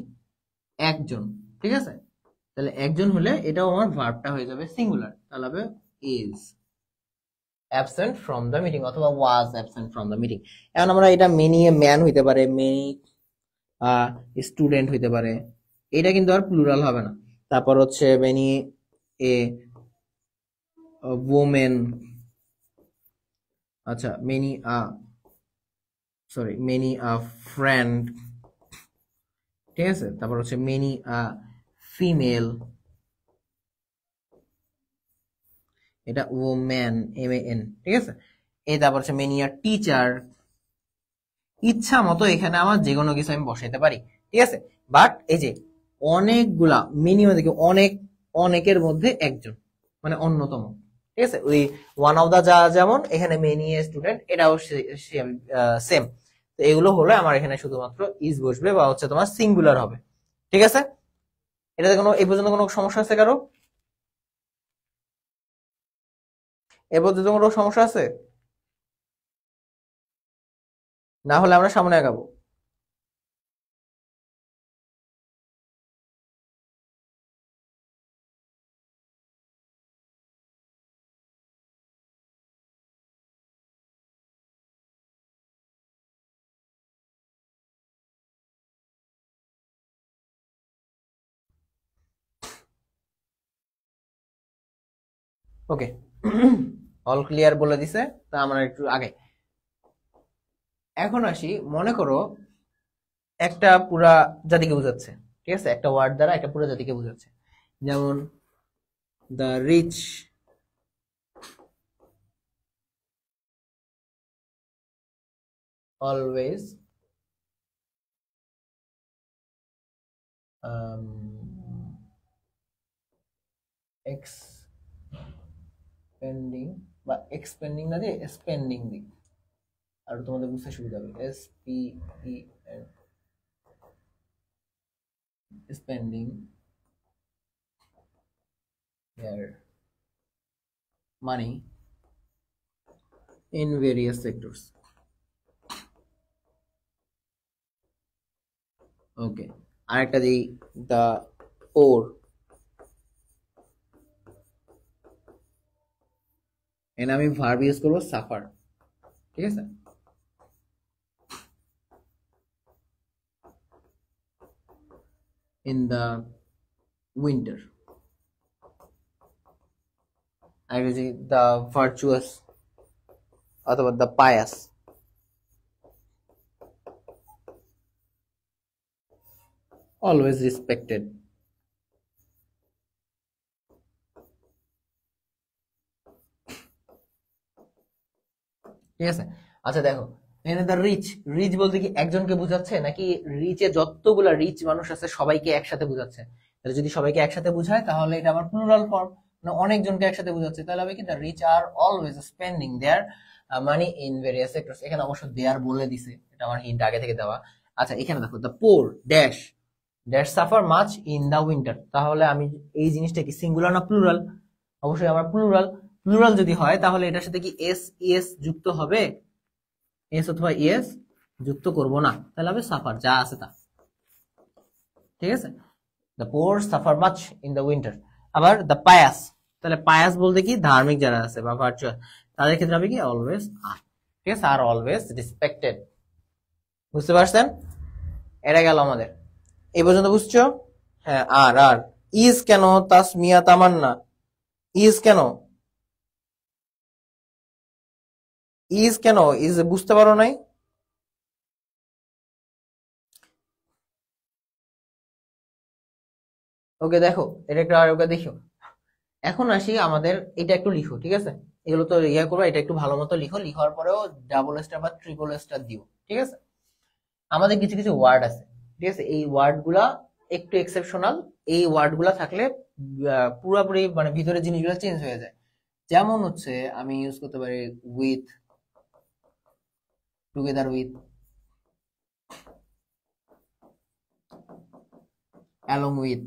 Speaker 1: একজন, ঠিক আছে। তাহলে একজন হলে এটাও আমার ভার্বটা হয়ে যাবে সিঙ্গুলার, তাহলে হবে is absent from the meeting অথবা was absent from the meeting. এখন আমরা এটা মেনি এ ম্যান হইতে পারে, মেনি স্টুডেন্ট হইতে পারে, এটা কিন্তু আর প্লুরাল হবে না। তারপর হচ্ছে মেনি এ ওমেন, আচ্ছা মেনি মেনি ফ্রেন্ড, ঠিক আছে। তারপর হচ্ছে মেনি ফিমেল, এটা ওম্যান, MAN, ঠিক আছে। এই তারপর হচ্ছে মেনি টিচার। ইচ্ছা মতো এখানে আমার যে কোনো কিছু আমি বসাইতে পারি, ঠিক আছে। বাট এই যে অনেকগুলা, মিনিমাম দেখি অনেক, অনেকের মধ্যে একজন মানে অন্যতম, ঠিক আছে। ওই ওয়ান অফ দা যা যেমন এখানে মেনি স্টুডেন্ট, এটাও সেম। তো এগুলো হলে আমার এখানে শুধুমাত্র ইজ বসবে বা হচ্ছে তোমার সিঙ্গুলার হবে, ঠিক আছে। এটাতে কোনো এই পর্যন্ত কোনো সমস্যা আছে কারো? এ পর্যন্ত কোনো সমস্যা আছে? না হলে আমরা সামনে আগাবো। ওকে, অল ক্লিয়ার বলে দিছে, তা আমরা একটু আগে। এখন আসি, মনে করো একটা পুরা জাতিকে বোঝাচ্ছে, ঠিক আছে, একটা ওয়ার্ড দ্বারা একটা পুরা জাতিকে বোঝাচ্ছে। যেমন দ্য রিচ অলওয়েজ এক্সপেন্ডিং, বা এক্সপেন্ডিং না দিয়ে স্পেন্ডিং দিক, আর তোমাদের বুঝতে সুবিধা হবে। SPEN, spending their money in various sectors. ওকে, আরেকটা দিই, দ্য পোর, এখানে আমি ভার্ব ইউজ করবো সাফার, ঠিক আছে। ইন দ্য উইন্টার, আর যদি দ্য ভার্চুয়াস অথবা দ্য পায়াস, অলওয়েজ রেসপেক্টেড, ঠিক আছে। আচ্ছা দেখো, এখানে দ্য রিচ, রিচ বলতে কি একজনকে বোঝাচ্ছে নাকি রিচে যতগুলা রিচ মানুষ আছে সবাইকে একসাথে বোঝাচ্ছে? তাহলে যদি সবাইকে একসাথে বোঝায় তাহলে এটা আমার প্লুরাল ফর্ম, মানে অনেকজনকে একসাথে বোঝাচ্ছে, তাহলে হবে কি the rich are always spending their money in various sectors. এখানে অবশ্য দেয়ার বলে দিছে, এটা আমার হিন্ট আগে থেকে দেওয়া, আচ্ছা এখানে দেখো the poor dash dash suffer much in the winter, তাহলে আমি এই জিনিসটা কি সিঙ্গুলার না প্লুরাল? অবশ্যই আমার প্লুরাল। প্লুরাল যদি হয় তাহলে এটার সাথে কি এস ইএস যুক্ত হবে? এস অথবা ইএস যুক্ত করব না, তাহলে হবে সাফার, যা আছে তা। ঠিক আছে, the poor suffer much in the winter. আবার দ্য পায়াস, তাহলে পায়াস বলতে কি ধার্মিক যারা আছে বা ভার্চুয়াল, তাদের ক্ষেত্রে হবে কি অলওয়েজ আর। ঠিক আছে, আর অলওয়েজ রেসপেক্টেড। বুঝতে পারছেন? এটা গেল আমাদের, এই পর্যন্ত বুঝছো? হ্যাঁ, আর আর ইজ কেন তাসমিয়া তামান্না? ইজ কেন? ইজ কেন? ইজ বুঝতে পারো নাই? ওকে দেখো, এটা একটু আর ওকে দেখো। এখন আসি আমাদের, এটা একটু লিখো, ঠিক আছে? এগুলো তো ইয়া করো, এটা একটু ভালো মতো লিখো, লিখার পরেও ডাবল স্টার বা ট্রিপল স্টার দিও, ঠিক আছে? আমাদের কিছু কিছু ওয়ার্ড আছে, ঠিক আছে? এই ওয়ার্ড গুলা একটু এক্সেপশনাল। এই ওয়ার্ড গুলা থাকলে পুরোপুরি মানে ভিতরে জিনিসগুলো চেঞ্জ হয়ে যায়। যেমন হচ্ছে আমি ইউজ করতে পারি with, together with, along with,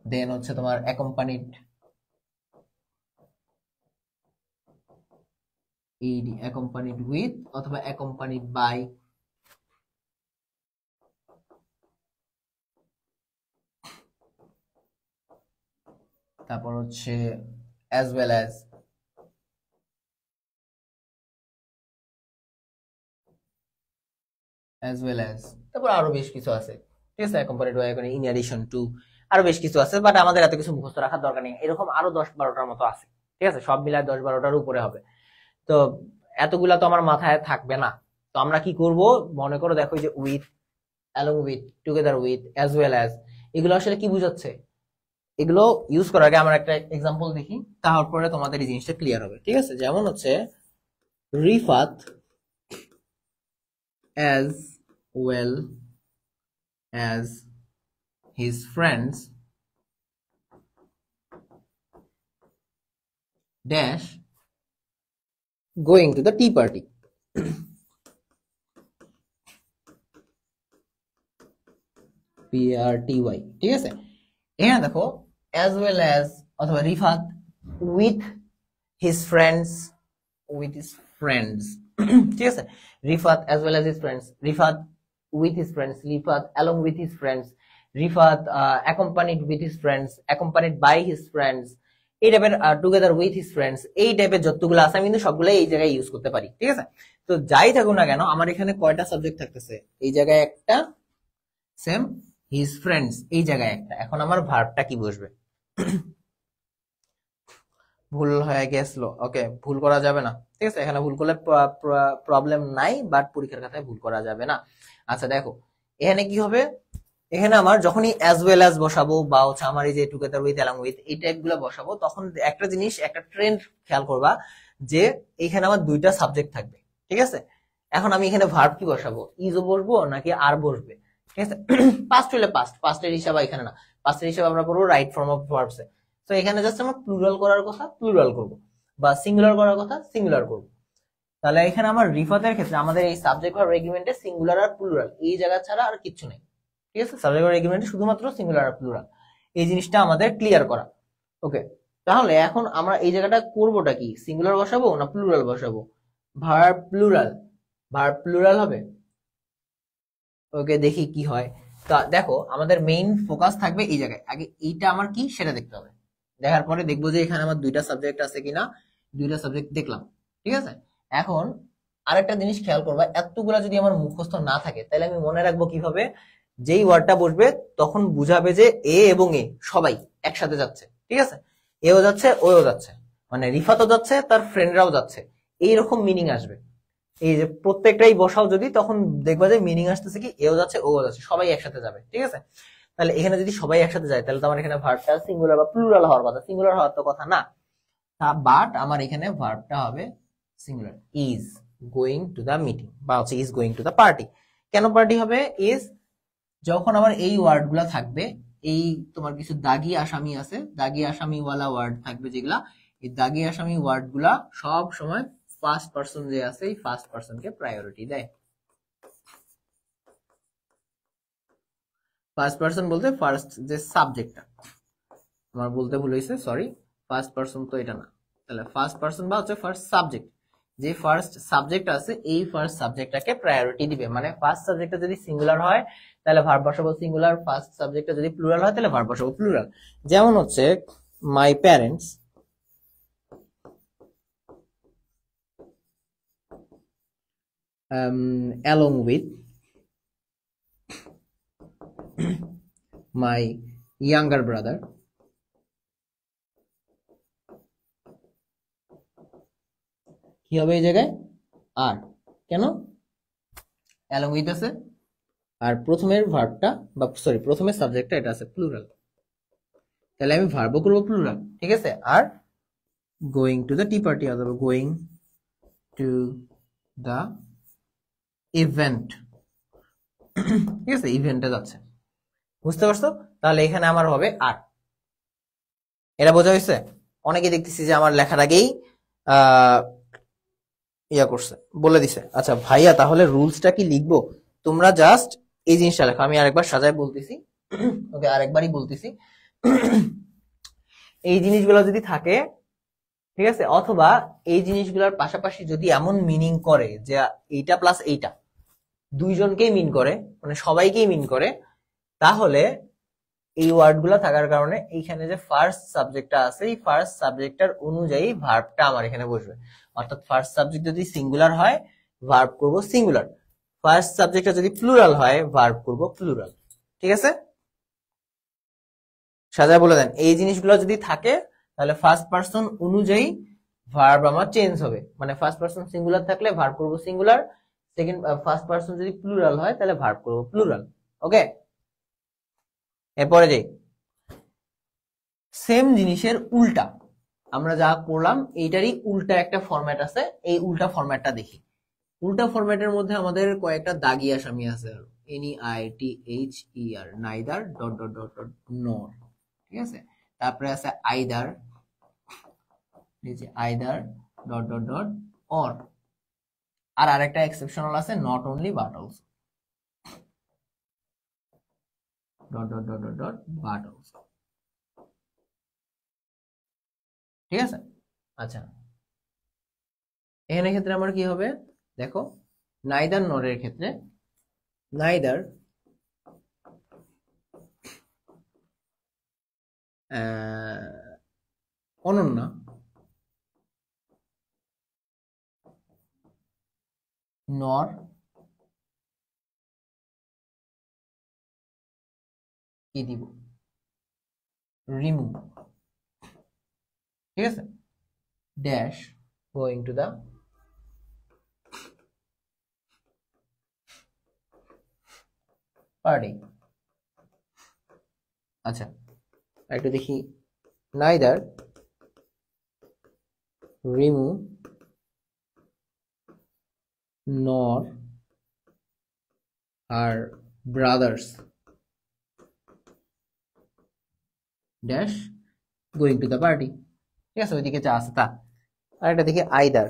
Speaker 1: then হচ্ছে তোমার অ্যাকম্পানিড, এই অ্যাকম্পানিড উইথ অথবা অ্যাকম্পানিড বাই, তারপর হচ্ছে অ্যাজ ওয়েল অ্যাজ, তারপর আরো বেশ কিছু আছে, ঠিক আছে? Accompanied by, in addition to, আরো বেশ কিছু আছে, বাট আমাদের এত কিছু মুখস্থ রাখার দরকার নেই। এরকম আরো 10-12টার মতো আছে, ঠিক আছে? সব মিলায় 10-12টার উপরে হবে। তো এতগুলা তো আমার মাথায় থাকবে না। তো আমরা কি করব, মনে করো দেখো যে with, along with, together with, as well as, এগুলো আসলে কি বুঝাচ্ছে? এগুলো ইউজ করার আগে আমরা একটা এক্সাম্পল দেখি, তারপরে তোমাদের এই জিনিসটা ক্লিয়ার হবে, ঠিক আছে? যেমন হচ্ছে Rifat as well as his friends dash going to the tea party. PRTY, ঠিক আছে? এখানে দেখো অ্যাজ ওয়েল অ্যাজ অথবা Rifat with his friends, with his friends, ঠিক আছে? Rifat as well as his friends, Rifat with his friends, Rifat along with his friends, Rifat accompanied with his friends, accompanied by his friends, এই টাইপের together with his friends, এই টাইপের যতগুলো আছে আমি কিন্তু সবগুলো এই জায়গায় ইউজ করতে পারি, ঠিক আছে? তো যাই থাকুক না কেন, আমার এখানে কয়টা সাবজেক্ট থাকতেছে? এই জায়গায় একটা, সেম হিজ ফ্রেন্ডস এই জায়গায় একটা। এখন আমার ভার্বটা কি বসবে? ভুল হয়ে গেছিল, ওকে, ভুল করা যাবে না, ঠিক আছে? এখানে ভুল করলে প্রবলেম নাই, বাট পরীক্ষার খাতায় ভুল করা যাবে না। আচ্ছা দেখো, এখানে কি হবে? এখানে আমার যখনই অ্যাজ ওয়েল অ্যাজ বসাবো বা হচ্ছে আমার এই যে টুগেদার উইথ, অ্যালং উইথ, এই টাইপ গুলো বসাবো, তখন একটা জিনিস, একটা ট্রেন্ড খেয়াল করবা যে এখানে আমার দুইটা সাবজেক্ট থাকবে, ঠিক আছে? এখন আমি এখানে ভার্ব কি বসাবো? ইজও বসবো নাকি আর বসবে? ঠিক আছে, পাস্ট হলে পাস্ট, পাস্টের হিসাবে এখানে না, পাস্টের হিসাবে আমরা করবো রাইট ফর্ম অফ ভার্বস। তো এখানে জাস্ট আমরা প্লুরাল করার কথা প্লুরাল করব, বা সিঙ্গুলার করার কথা সিঙ্গুলার করব। তাহলে এখানে আমার রিফাতের ক্ষেত্রে আমাদের এই সাবজেক্ট ভার্ব এগ্রিমেন্টে সিঙ্গুলার আর প্লুরাল এই জায়গা ছাড়া আর কিচ্ছু নেই, ঠিক আছে? সাবজেক্ট ভার্ব এগ্রিমেন্টে শুধুমাত্র সিঙ্গুলার আর প্লুরাল, এই জিনিসটা আমাদের ক্লিয়ার করা। ওকে, তাহলে এখন আমরা এই জায়গাটা করবোটা কি? সিঙ্গুলার বসাবো না প্লুরাল বসাবো? ভার্ব প্লুরাল, ভার্ব প্লুরাল হবে। ওকে, দেখি কি হয়। তা দেখো, আমাদের মেইন ফোকাস থাকবে এই জায়গায়, আগে এইটা আমার কি সেটা দেখতে হবে। দেখার পরে দেখবো যে এখানে আমার দুইটা সাবজেক্ট আছে কিনা, দুইটা সাবজেক্ট দেখলাম, ঠিক আছে? এখন আরেকটা জিনিস খেয়াল করবা, এতগুলা যদি আমার মুখস্থ না থাকে তাহলে আমি মনে রাখবো কিভাবে? যেই ওয়ার্ডটা বসবে তখন বুঝাবে যে এ এবং এ সবাই একসাথে যাচ্ছে, ঠিক আছে? এও যাচ্ছে ওও যাচ্ছে, মানে রিফাতও যাচ্ছে তার ফ্রেন্ডরাও যাচ্ছে, এইরকম মিনিং আসবে। এই যে প্রত্যেকটাই বসাও যদি, তখন দেখবা যে মিনিং আসতেছে কি এও যাচ্ছে ওও যাচ্ছে, সবাই একসাথে যাবে, ঠিক আছে? তাহলে এখানে যদি সবাই একসাথে যায় তাহলে তো আমার এখানে ভার্বটা সিঙ্গুলার বা প্লুরাল হওয়ার কথা, সিঙ্গুলার হওয়ার তো কথা না। বাট আমার এখানে ভার্বটা হবে singular, is going to the meeting বা হচ্ছে is going to the party. কেন পার্টি হবে? ইজ যখন আমার এই ওয়ার্ড গুলা থাকবে, এই তোমার কিছু দাগি আসামি আছে, দাগি আসামি ওয়ালা ওয়ার্ড থাকবে যেগুলা, এই দাগি আসামি ওয়ার্ড গুলা সব সময় ফার্স্ট পারসন যে আছে এই ফার্স্ট পারসনকে প্রায়োরিটি দেয়। ফার্স্ট পারসন বলতে ফার্স্ট যে সাবজেক্টটা, আমার বলতে ভুল হয়েছে, সরি। ফার্স্ট পারসন তো এটা না, তাহলে ফার্স্ট পারসন বা হচ্ছে ফার্স্ট সাবজেক্ট, যে ফার্স্ট সাবজেক্ট আছে এই ফার্স্ট সাবজেক্টটাকে প্রায়োরিটি দিবে। মানে ফার্স্ট সাবজেক্টটা যদি সিঙ্গুলার হয় তাহলে ভার্ব বসাবো সিঙ্গুলার, ফার্স্ট সাবজেক্টটা যদি প্লুরাল হয় তাহলে ভার্ব বসাবো প্লুরাল। যেমন হচ্ছে my parents along with my younger brother কি হবে এই জায়গায় আর, কেন along with আছে আর প্রথমের ভার্বটা বা সরি প্রথমের সাবজেক্টটা এটা আছে প্লুরাল, তাহলে আমি ভার্বও করব প্লুরাল, ঠিক আছে। Are going to the tea party অথবা গোয়িং টু দ্য ইভেন্ট, ঠিক আছে, ইভেন্টে যাচ্ছে, বুঝতে পারছো? তাহলে এখানে আমার হবে আর, এটা বোঝা হয়েছে? অনেকে দেখতেছি যে আমার লেখার আগেই ইয়া করছে, বলে দিছে। আচ্ছা ভাইয়া তাহলে রুলসটা কি লিখবো? তোমরা জাস্ট এই জিনিসটা লেখো, আমি আরেকবার সাজায় বলতেছি, ওকে আরেকবারই বলতেছি। এই জিনিসগুলো যদি থাকে, ঠিক আছে, অথবা এই জিনিসগুলোর পাশাপাশি যদি এমন মিনিং করে যে এইটা প্লাস এইটা দুইজনকেই মিন করে, মানে সবাইকেই মিন করে, তাহলে এই ওয়ার্ডগুলো থাকার কারণে এইখানে যে ফার্স্ট সাবজেক্টটা আছে এই ফার্স্ট সাবজেক্টটার অনুযায়ী ভার্বটা আমার এখানে বসবে। অর্থাৎ ফার্স্ট সাবজেক্ট যদি সিঙ্গুলার হয় ভার্ব করব সিঙ্গুলার, ফার্স্ট সাবজেক্টটা যদি প্লুরাল হয় ভার্ব করব প্লুরাল, ঠিক আছে? সাজায় বলে দেন এই জিনিসগুলো যদি থাকে তাহলে ফার্স্ট পারসন অনুযায়ী ভার্ব আমার চেঞ্জ হবে। মানে ফার্স্ট পারসন সিঙ্গুলার থাকলে ভার্ব করব সিঙ্গুলার, সেকেন্ড ফার্স্ট পারসন যদি প্লুরাল হয় তাহলে ভার্ব করব প্লুরাল। ওকে, এরপরে যাই, সেম জিনিসের উল্টা আমরা যা করলাম এইটারই উল্টা একটা ফরম্যাট আছে, এই উল্টা ফরম্যাটটা দেখি। উল্টা ফরম্যাটের মধ্যে আমাদের কয়েকটা দাগি আসামি আছে, NEITHER, neither dot dot dot dot nor, ঠিক আছে। তারপরে আছে either, either dot dot dot or, আর আরেকটা এক্সেপশনাল আছে not only but also, dot dot dot dot dot but also, ঠিক আছে। আচ্ছা এখানে ক্ষেত্রে আমার কি হবে দেখো, নাইদার নরের ক্ষেত্রে নাইদার অনন্যা নর কি দিব রিমু, ঠিক আছে, dash going to the party. আচ্ছা একটু দেখি, নাইদার রিমু নর আর brothers dash going to the party, ঠিক আছে, ওইদিকে যা আছে তা। আর এটা দেখি either,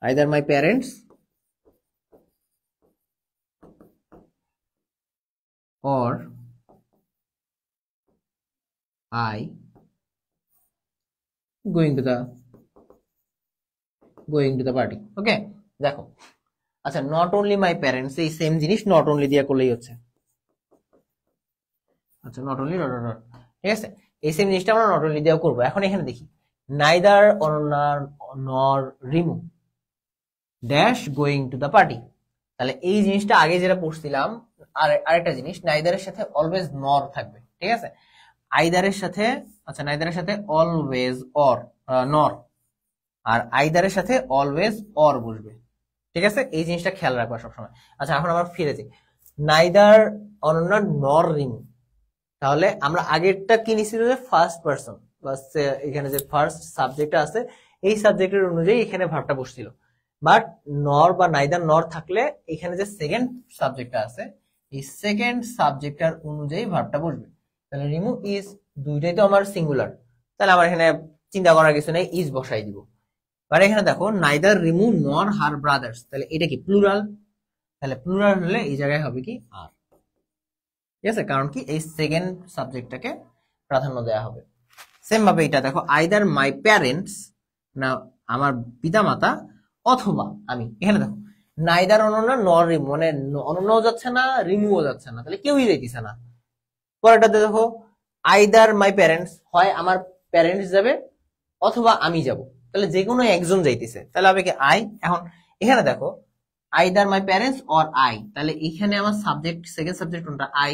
Speaker 1: either my parents or I going to the party, okay. দেখো আচ্ছা নট অনলি মাই প্যারেন্টস এই সেম জিনিস নট অনলি দিয়া করলেই হচ্ছে। আচ্ছা নট অনলি ডট ডট, ঠিক আছে, এই সেম জিনিসটা আমরা নট অনলি দিয়েও করবো। এখন এখানে দেখি নাইদার অনন্যা নর Rimu dash going to the party, তাহলে এই জিনিসটা আগে যেটা পড়ছিলাম, আর আরেকটা জিনিস নাইদারের সাথে অলওয়েজ নর থাকবে, ঠিক আছে। আইদারের সাথে, আচ্ছা নাইদারের সাথে অলওয়েজ অর নর, আর আইদারের সাথে অলওয়েজ অর বসবে, ঠিক আছে, এই জিনিসটা খেয়াল রাখবা সবসময়। আচ্ছা এখন আবার ফিরে যাই, নাইদার অনন্যা নর রিমু, তাহলে আমরা আগেরটা কি নিছিল যে ফার্স্ট পারসন, এখানে যে ফার্স্ট সাবজেক্টটা আছে এই সাবজেক্টের অনুযায়ী এখানে ভার্বটা বসছিল, বাট নর বা নাইদার নর থাকলে এখানে যে সেকেন্ড সাবজেক্টটা আছে এই সেকেন্ড সাবজেক্টটার অনুযায়ী ভার্বটা বসবে। তাহলে রিমু ইজ দুইটাই তো আমার সিঙ্গুলার, তাহলে আমার এখানে চিন্তা করার কিছু নেই, ইজ বসাই দিব। আর এখানে দেখো নাইদার রিমু নর হার ব্রাদার্স, তাহলে এটা কি প্লুরাল, তাহলে প্লুরাল হলে এই জায়গায় হবে কি আর, ঠিক আছে, কারণ কি এই সেকেন্ড সাবজেক্টটাকে প্রাধান্য দেওয়া হবে। সেম ভাবে এটা দেখো আইদার মাই প্যারেন্টস, না আমার পিতামাতা, অথবা আমি, এখানে দেখো নাইদার অনন্য নর রিমু, মানে অনন্যও যাচ্ছে না রিমুও যাচ্ছে না, তাহলে কেউই যাইতেছে না। পরেরটাতে দেখো আইদার মাই প্যারেন্টস, হয় আমার প্যারেন্টস যাবে অথবা আমি যাব, তাহলে যে কোনো একজন যাইতেছে, তাহলে হবে কি আই। এখন এখানে দেখো either my parents or I, তাহলে এখানে আমার সাবজেক্ট সেকেন্ড সাবজেক্ট কোনটা, আই,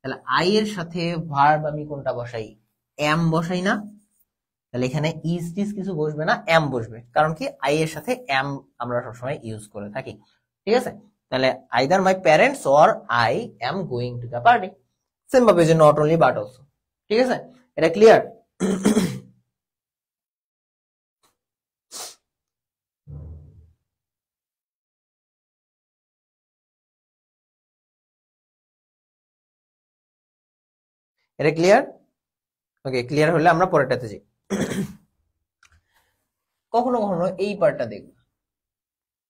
Speaker 1: তাহলে আই এর সাথে ভার্ব আমি কোনটা বসাই, এম বসাই না, তাহলে এখানে ইজ টিজ কিছু বসবে না, এম বসবে, কারণ কি আই এর সাথে এম আমরা সবসময় ইউজ করে থাকি, ঠিক আছে। তাহলে either my parents or I am going to the party, same ভাবে যে নট অনলি বাট অলসো, ঠিক আছে, এটা ক্লিয়ার? এটা ক্লিয়ার? ওকে, ক্লিয়ার হলে আমরা পরেরটাতে যাই। কখনো কখনো এই পার্টটা দেখব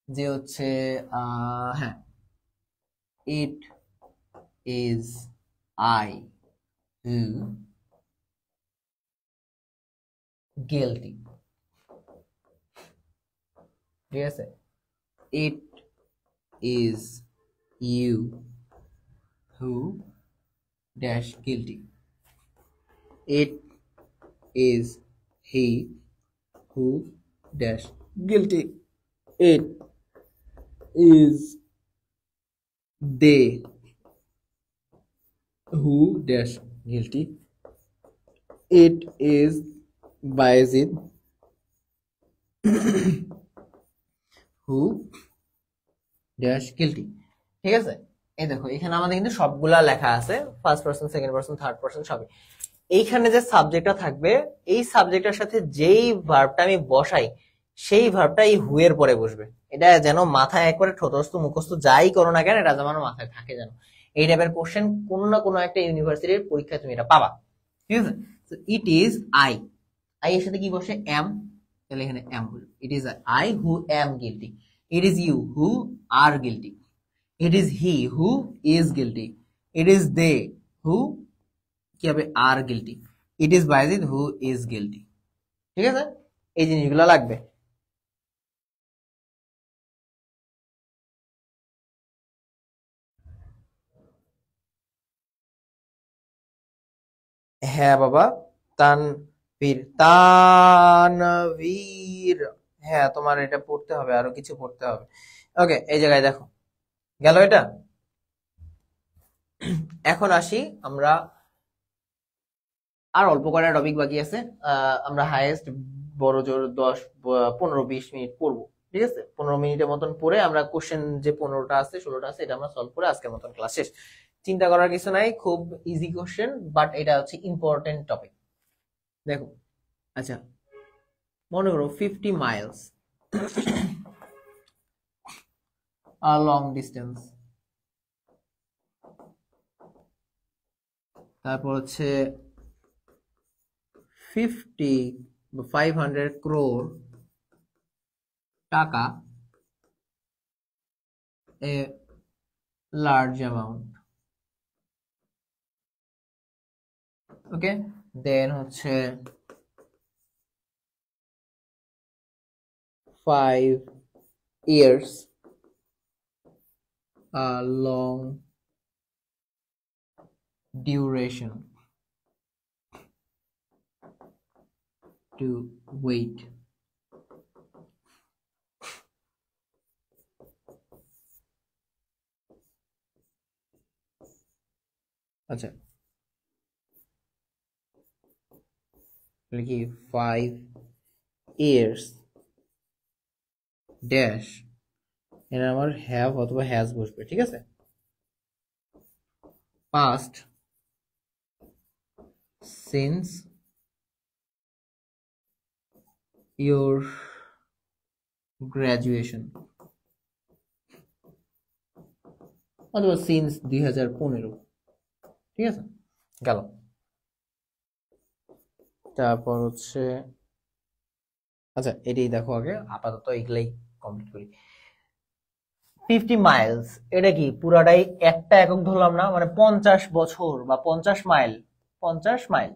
Speaker 1: যে হচ্ছে হ্যাঁ, it is I who guilty, ঠিক আছে, it is you who dash guilty, it is he who dash guilty, it is they who dash guilty, it is Bayezid who dash guilty, ঠিক আছে। এই দেখো এখানে আমাদের কিন্তু সবগুলা লেখা আছে, first person second person third person সবই। এইখানে যে সাবজেক্টটা থাকবে এই সাবজেক্টের সাথে যেই ভার্বটা আমি বসাই সেই ভার্বটা এই হু এর পরে বসবে, এটা যেন মাথায় একবারে ঠোঁটস্থ মুখস্থ যাই করো না কেন এটা যেন মাথায় থাকে, যেন এই টাইপের কোশ্চেন কোন না কোনো একটা ইউনিভার্সিটির পরীক্ষায় তুমি এটা পাবা, ঠিক আছে। ইট ইজ আই, আই এর সাথে কি বসে এম, তাহলে এখানে এম বলবে, it is I who am guilty, it is you who are guilty, it is he who is guilty, it is they who কি হবে are guilty, it is Bayjid who is guilty, ঠিক আছে, এই জিনিসগুলো লাগবে। হ্যাঁ বাবা, তানভীর, হ্যাঁ তোমার এটা পড়তে হবে, আরো কিছু পড়তে হবে। ওকে, এই জায়গায় দেখো গেল এটা। এখন আসি আমরা, আর অল্প কয়টা টপিক বাকি আছে, আমরা হাইয়েস্ট বড় জোর 10 15 20 মিনিট পড়বো, ঠিক আছে, 15 মিনিটের মতন পড়ে আমরা কোশ্চেন যে 15টা আছে 16টা আছে এটা আমরা সলভ করে আজকের মতন ক্লাস শেষ। চিন্তা করার কিছু নাই, খুব ইজি কোশ্চেন, বাট এটা হচ্ছে ইম্পর্টেন্ট টপিক। দেখো আচ্ছা, মনে করো 50 মাইলস আ লং ডিস্টেন্স, তারপর হচ্ছে 500 crore টাকা, এ লার্জ অ্যামাউন্ট, ওকে, দেন হচ্ছে 5 years a long duration to wait, আচ্ছা লিখি 5 years ড্যাশ, এর আমার হ্যাভ অথবা হ্যাজ বসবে, ঠিক আছে, past since your graduation অথবা সিন্স 2015, ঠিক আছে, গেল। তারপর হচ্ছে আচ্ছা এটাই দেখো, আগে আপাতত এগুলাই কমপ্লিট করি। 50 মাইলস, এটা কি পুরাটাই একটা একক ধরলাম না, মানে 50 বছর বা 50 মাইল, 50 মাইল,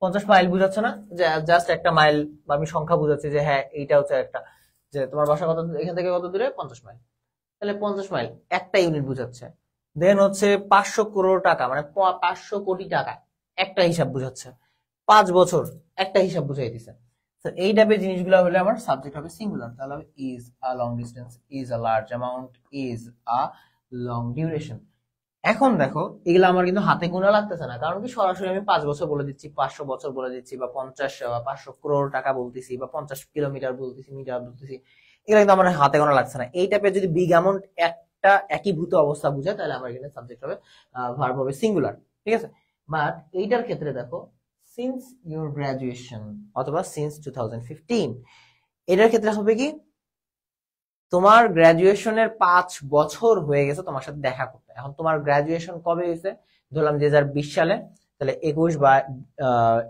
Speaker 1: 50 মাইল বুঝাচ্ছে না, যে জাস্ট একটা মাইল, বা আমি সংখ্যা বুঝাচ্ছি যে হ্যাঁ এইটা হচ্ছে একটা, যে তোমার বাসা কত, এখান থেকে কত দূরে, 50 মাইল, তাহলে 50 মাইল একটা ইউনিট বুঝাচ্ছে। দেন হচ্ছে 500 করোড় টাকা, মানে 500 কোটি টাকা একটা হিসাব বুঝাচ্ছে। 5 বছর একটা হিসাব বুঝাই দিছে। তো এই টাইপের জিনিসগুলো হলে আমার সাবজেক্ট হবে সিঙ্গুলার, তাহলে হবে is a long distance, is a large amount, is a long duration. এখন দেখো এগুলো আমার কিন্তু হাতে গোনা লাগতেছে না, কারণ কি সরাসরি আমি 5 বছর বলে দিচ্ছি, 500 বছর বলে দিচ্ছি, বা 50 বা 500 করোড় টাকা বলতেছি, বা 50 কিলোমিটার বলতেছি, মিটার বলতেছি, এগুলো কিন্তু আমার হাতে গোনা লাগছে না। এই টাইপের যদি বিগ অ্যামাউন্ট একটা একীভূত অবস্থা বুঝায়, তাহলে আমার এখানে সাবজেক্ট হবে, ভার্ব হবে সিঙ্গুলার, ঠিক আছে। বাট এইটার ক্ষেত্রে দেখো সিন্স ইউর গ্রাজুয়েশন অথবা সিন্স 2015, এটার ক্ষেত্রে হবে কি তোমার গ্রাজুয়েশনের 5 বছর হয়ে গেছে তোমার সাথে দেখা করতে। এখন তোমার গ্রাজুয়েশন কবে হয়েছে, ধরলাম 2020 সালে, তাহলে 21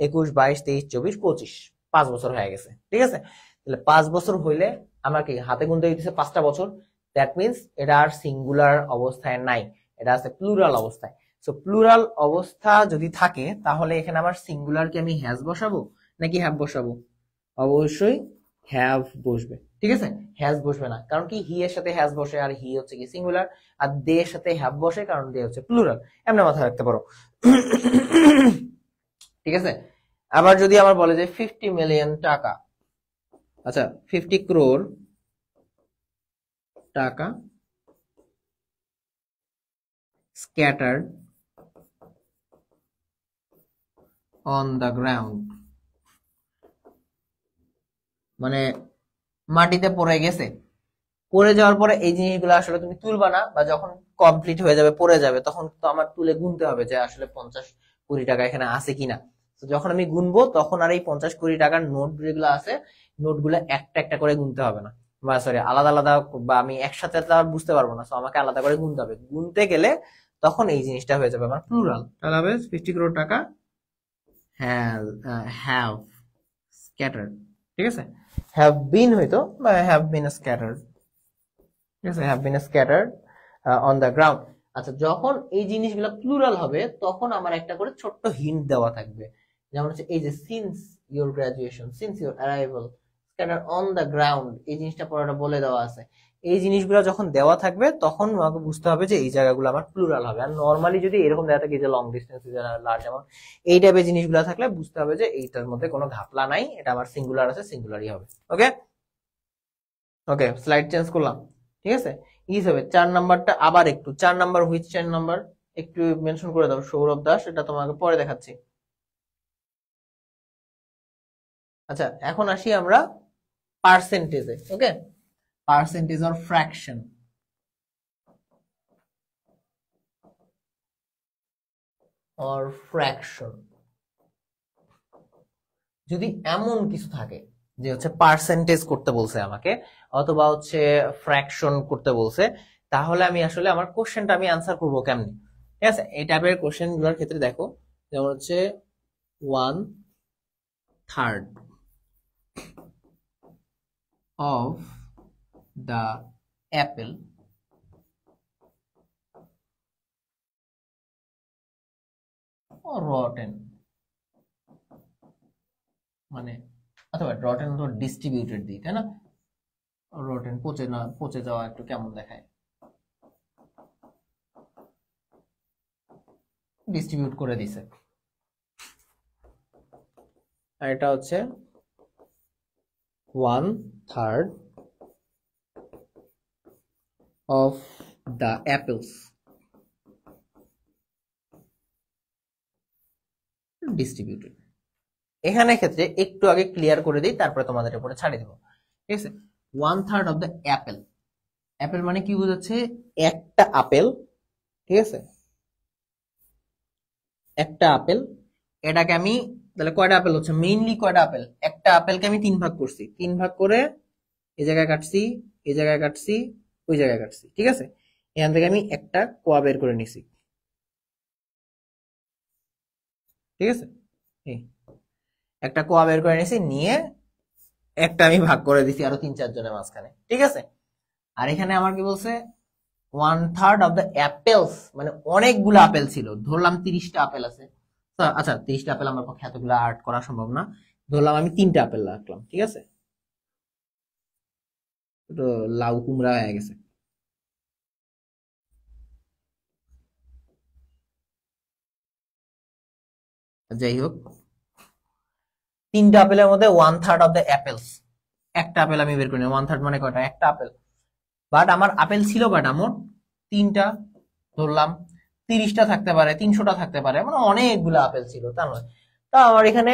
Speaker 1: 22 23 24 25, 5 বছর হয়ে গেছে, ঠিক আছে। তাহলে 5 বছর হইলে আমাকে হাতে গুনতে দিতেছে 5টা বছর, দ্যাট মিনস এটা আর সিঙ্গুলার অবস্থায় নাই, এটা আছে প্লুরাল অবস্থায়। সো প্লুরাল অবস্থা যদি থাকে, তাহলে এখানে আমার সিঙ্গুলার কি আমি হ্যাজ বসাবো নাকি হ্যাভ বসাবো? অবশ্যই হ্যাভ বসবে, ঠিক আছে। হ্যাজ বসবে না, কারণ কি হি এর সাথে হ্যাজ বসে, আর হি হচ্ছে কি সিঙ্গুলার, আর দে এর সাথে হ্যাভ বসে, কারণ দে হচ্ছে প্লুরাল। এমনি মাথায় রাখতে পারো, ঠিক আছে। আবার যদি আমার বলে যে 50 মিলিয়ন টাকা, আচ্ছা 50 ক্রোর টাকা স্ক্যাটার্ড অন দ্য গ্রাউন্ড, মানে মাটিতে পড়ে গেছে। পড়ে যাওয়ার পরে এই জিনিসগুলো আসলে তুমি তুলবা না, বা যখন কমপ্লিট হয়ে যাবে পড়ে যাবে, তখন তো আমার তুলে গুনতে হবে যে আসলে 50 কোটি টাকা এখানে আছে কিনা। তো যখন আমি গুনবো তখন আর এই 50 কোটি টাকার নোট যেগুলো আছে, নোটগুলো একটা একটা করে গুনতে হবে না, বা সরি আলাদা আলাদা, বা আমি একসাথে তো আর বুঝতে পারবো না, তো আমাকে আলাদা করে গুনতে হবে। গুনতে গেলে তখন এই জিনিসটা হয়ে যাবে আমার প্লুরাল, তাহলে হবে 50 crore টাকা হ্যাভ স্ক্যাটার্ড, ঠিক আছে। হ্যাভ বিন হইতো, বা হ্যাভ বিন স্ক্যাটার্ড, ঠিক আছে, have been scattered on the ground. আচ্ছা যখন এই জিনিসগুলো প্লুরাল হবে, তখন আমার একটা করে ছোট্ট হিন্ট দেওয়া থাকবে, যেমন হচ্ছে এই যে since your graduation, since your arrival, scatter on the ground, এই জিনিসটা পড়াটা বলে দেওয়া আছে। এই জিনিসগুলো যখন দেওয়া থাকবে, তখন আমাকে বুঝতে হবে যে এই জায়গাগুলো আমার প্লুরাল হবে। আর নর্মালি যদি এরকম দেওয়া থাকে যে লং ডিস্টেন্স, লার্জ অ্যামাউন্ট, এই টাইপের জিনিসগুলো থাকলে বুঝতে হবে যে এইটার মধ্যে কোনো ঘাপলা নাই, এটা আমার সিঙ্গুলার আছে, সিঙ্গুলারই হবে। ওকে ওকে, স্লাইড চেঞ্জ করলাম, ঠিক আছে। ইজ হবে 4 নাম্বারটা, আবার একটু 4 নাম্বার, হুইচ 4 নাম্বার একটু মেনশন করে দাও সৌরভ দাস, এটা তোমাকে পরে দেখাচ্ছি। আচ্ছা এখন আসি আমরা পার্সেন্টেজে। Okay, percentage or fraction, or fraction, যদি এমন কিছু থাকে যে হচ্ছে পার্সেন্টেজ করতে বলছে আমাকে, অথবা হচ্ছে ফ্র্যাকশন করতে বলছে, তাহলে আমি আসলে আমার কোশ্চেনটা আমি আনসার করবো কেমনি, ঠিক আছে। এই টাইপের কোশ্চেন গুলোর ক্ষেত্রে দেখো, যেমন হচ্ছে 1/3 of the apple rotten, মানে অথবা রটেন তো ডিস্ট্রিবিউটেড দিই, তাই না। রটেন পচে না, পচে যাওয়া একটু কেমন দেখায়, ডিস্ট্রিবিউট করে দিছে। আর এটা হচ্ছে 1/3 of the apples distributed। এখানে ক্ষেত্রে একটু আগে ক্লিয়ার করে দিই, তারপরে তোমাদের উপরে ছাড়ি দেবো, ঠিক আছে। 1/3 of the apple, অ্যাপেল মানে কি বোঝাচ্ছে, একটা আপেল, ঠিক আছে, একটা আপেল। এটাকে আমি তাহলে কয়টা আপেল হচ্ছে, মেইনলি কয়টা আপেল, একটা আপেলকে আমি 3 ভাগ করছি, 3 ভাগ করে এই জায়গায় কাটছি, এই জায়গায় কাটছি, ওই জায়গায় কাটছি, ঠিক আছে। এখান থেকে আমি একটা কোয়া বের করে নিছি, ঠিক আছে। এই একটা কোয়া বের করে নিছি, নিয়ে একটা আমি ভাগ করে দিছি আরো 3-4 জনের মাঝখানে, ঠিক আছে। আর এখানে আমার কি বলছে 1/3 অফ দ্য অ্যাপেলস, মানে অনেকগুলো আপেল ছিল, ধরলাম 30টা আপেল আছে। আচ্ছা 30টা আপেল আমার পক্ষে এতগুলো আর্ট করা সম্ভব না, ধরলাম আমি 3টা আপেল রাখলাম, ঠিক আছে। তো লাউ কুমড়া হয়ে গেছে। যাই হোক, 3টা আপেলের মধ্যে 1/3 অফ দ্য অ্যাপেলস, একটা আপেল আমি বের করি, 1/3 মানে কয়টা, একটা আপেল। বাট আমার আপেল ছিল কয়টা, মোট 3টা, ধরলাম 30টা থাকতে পারে, 300টা থাকতে পারে, মানে অনেকগুলো আপেল ছিল, তা নয়। তা আমার এখানে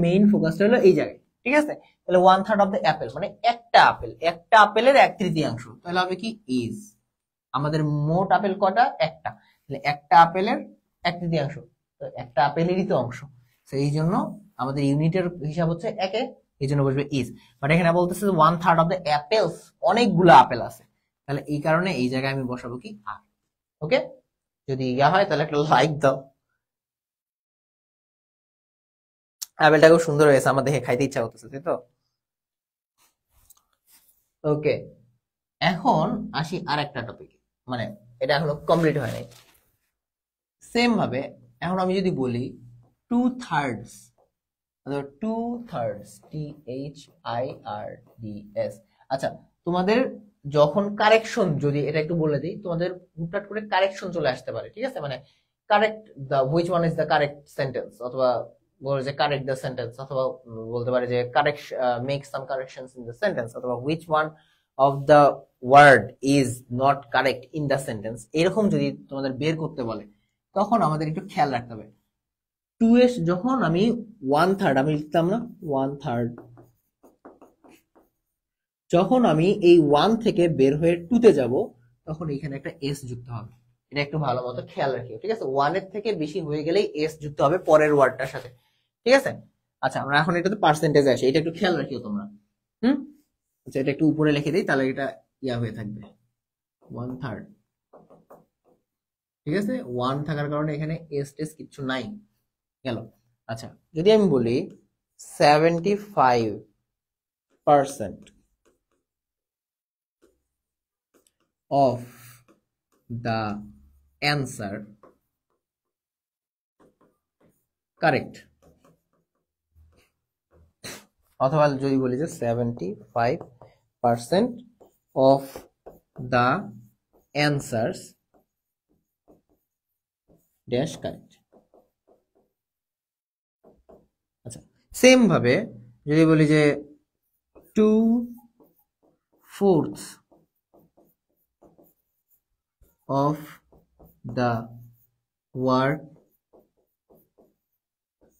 Speaker 1: মেইন ফোকাসটা হলো এই জায়গায়, ঠিক আছে। তাহলে 1/3 অফ দ্য অ্যাপেল মানে একটা আপেল, একটা আপেলের 1/3, তাহলে হবে কি ইজ, আমাদের মোট আপেল কটা, একটা, তাহলে একটা আপেলের 1/3, তো একটা আপেলেরই তো অংশ, তো এই জন্য আমাদের ইউনিটের হিসাব হচ্ছে একে, এই জন্য বসবে ইজ। বাট এখানে বলতেছে 1/3 অফ দ্য অ্যাপেলস, অনেকগুলো আপেল আছে, তাহলে এই কারণে এই জায়গায় আমি বসাবো কি আর। ওকে, যদি ইয়া হয় তাহলে একটা লাইক দাও। আপেলটা খুব সুন্দর হয়েছে, আমার দেখে খাইতে ইচ্ছা করতেছে, তাই তো। ওকে, এখন আসি আর একটা টপিক, মানে এটা এখনো কমপ্লিট হয় নাই। সেম ভাবে এখন আমি যদি বলি 2/3, 2/3, THIRDS। আচ্ছা, তোমাদের যখন কারেকশন, যদি এটা একটু বলে দিই, তোমাদের হুটহাট করে কারেকশন চলে আসতে পারে, ঠিক আছে, মানে correct the which one is the correct sentence, অথবা বলে যে কারেক্ট দ্য সেন্টেন্স, অথবা বলতে পারে যে correct make some corrections in the sentence, অথবা which one of the word is not correct in the sentence, এরকম যদি তোমাদের বের করতে বলে, তখন আমাদের একটু খেয়াল রাখতে হবে। 2s যখন আমি 1/3 আমি লিখতাম না, 1/3, যখন আমি এই 1 থেকে বের হয়ে 2 তে যাব, তখন এখানে একটা s যুক্ত হবে, এটা একটু ভালো মতো খেয়াল রাখিও, ঠিক আছে। 1 এর থেকে বেশি হয়ে গেলেই s যুক্ত হবে পরের ওয়ার্ডটার সাথে, ঠিক আছে। আচ্ছা, আমরা এখন এটাতে পার্সেন্টেজে আসি, এটা একটু খেয়াল রাখিও তোমরা। হুম, আচ্ছা, এটা একটু উপরে লিখে দিই, তাহলে এটা ইয়া হয়ে থাকবে 1/3, ঠিক আছে। 1 থাকার কারণে এখানে s টেস কিছু নাই, গেল। আচ্ছা, যদি আমি বলি 75% of the answer correct, অথবা যদি বলি যে 75% of the answers dash correct। আচ্ছা, সেম ভাবে যদি বলি যে 2/4 of the work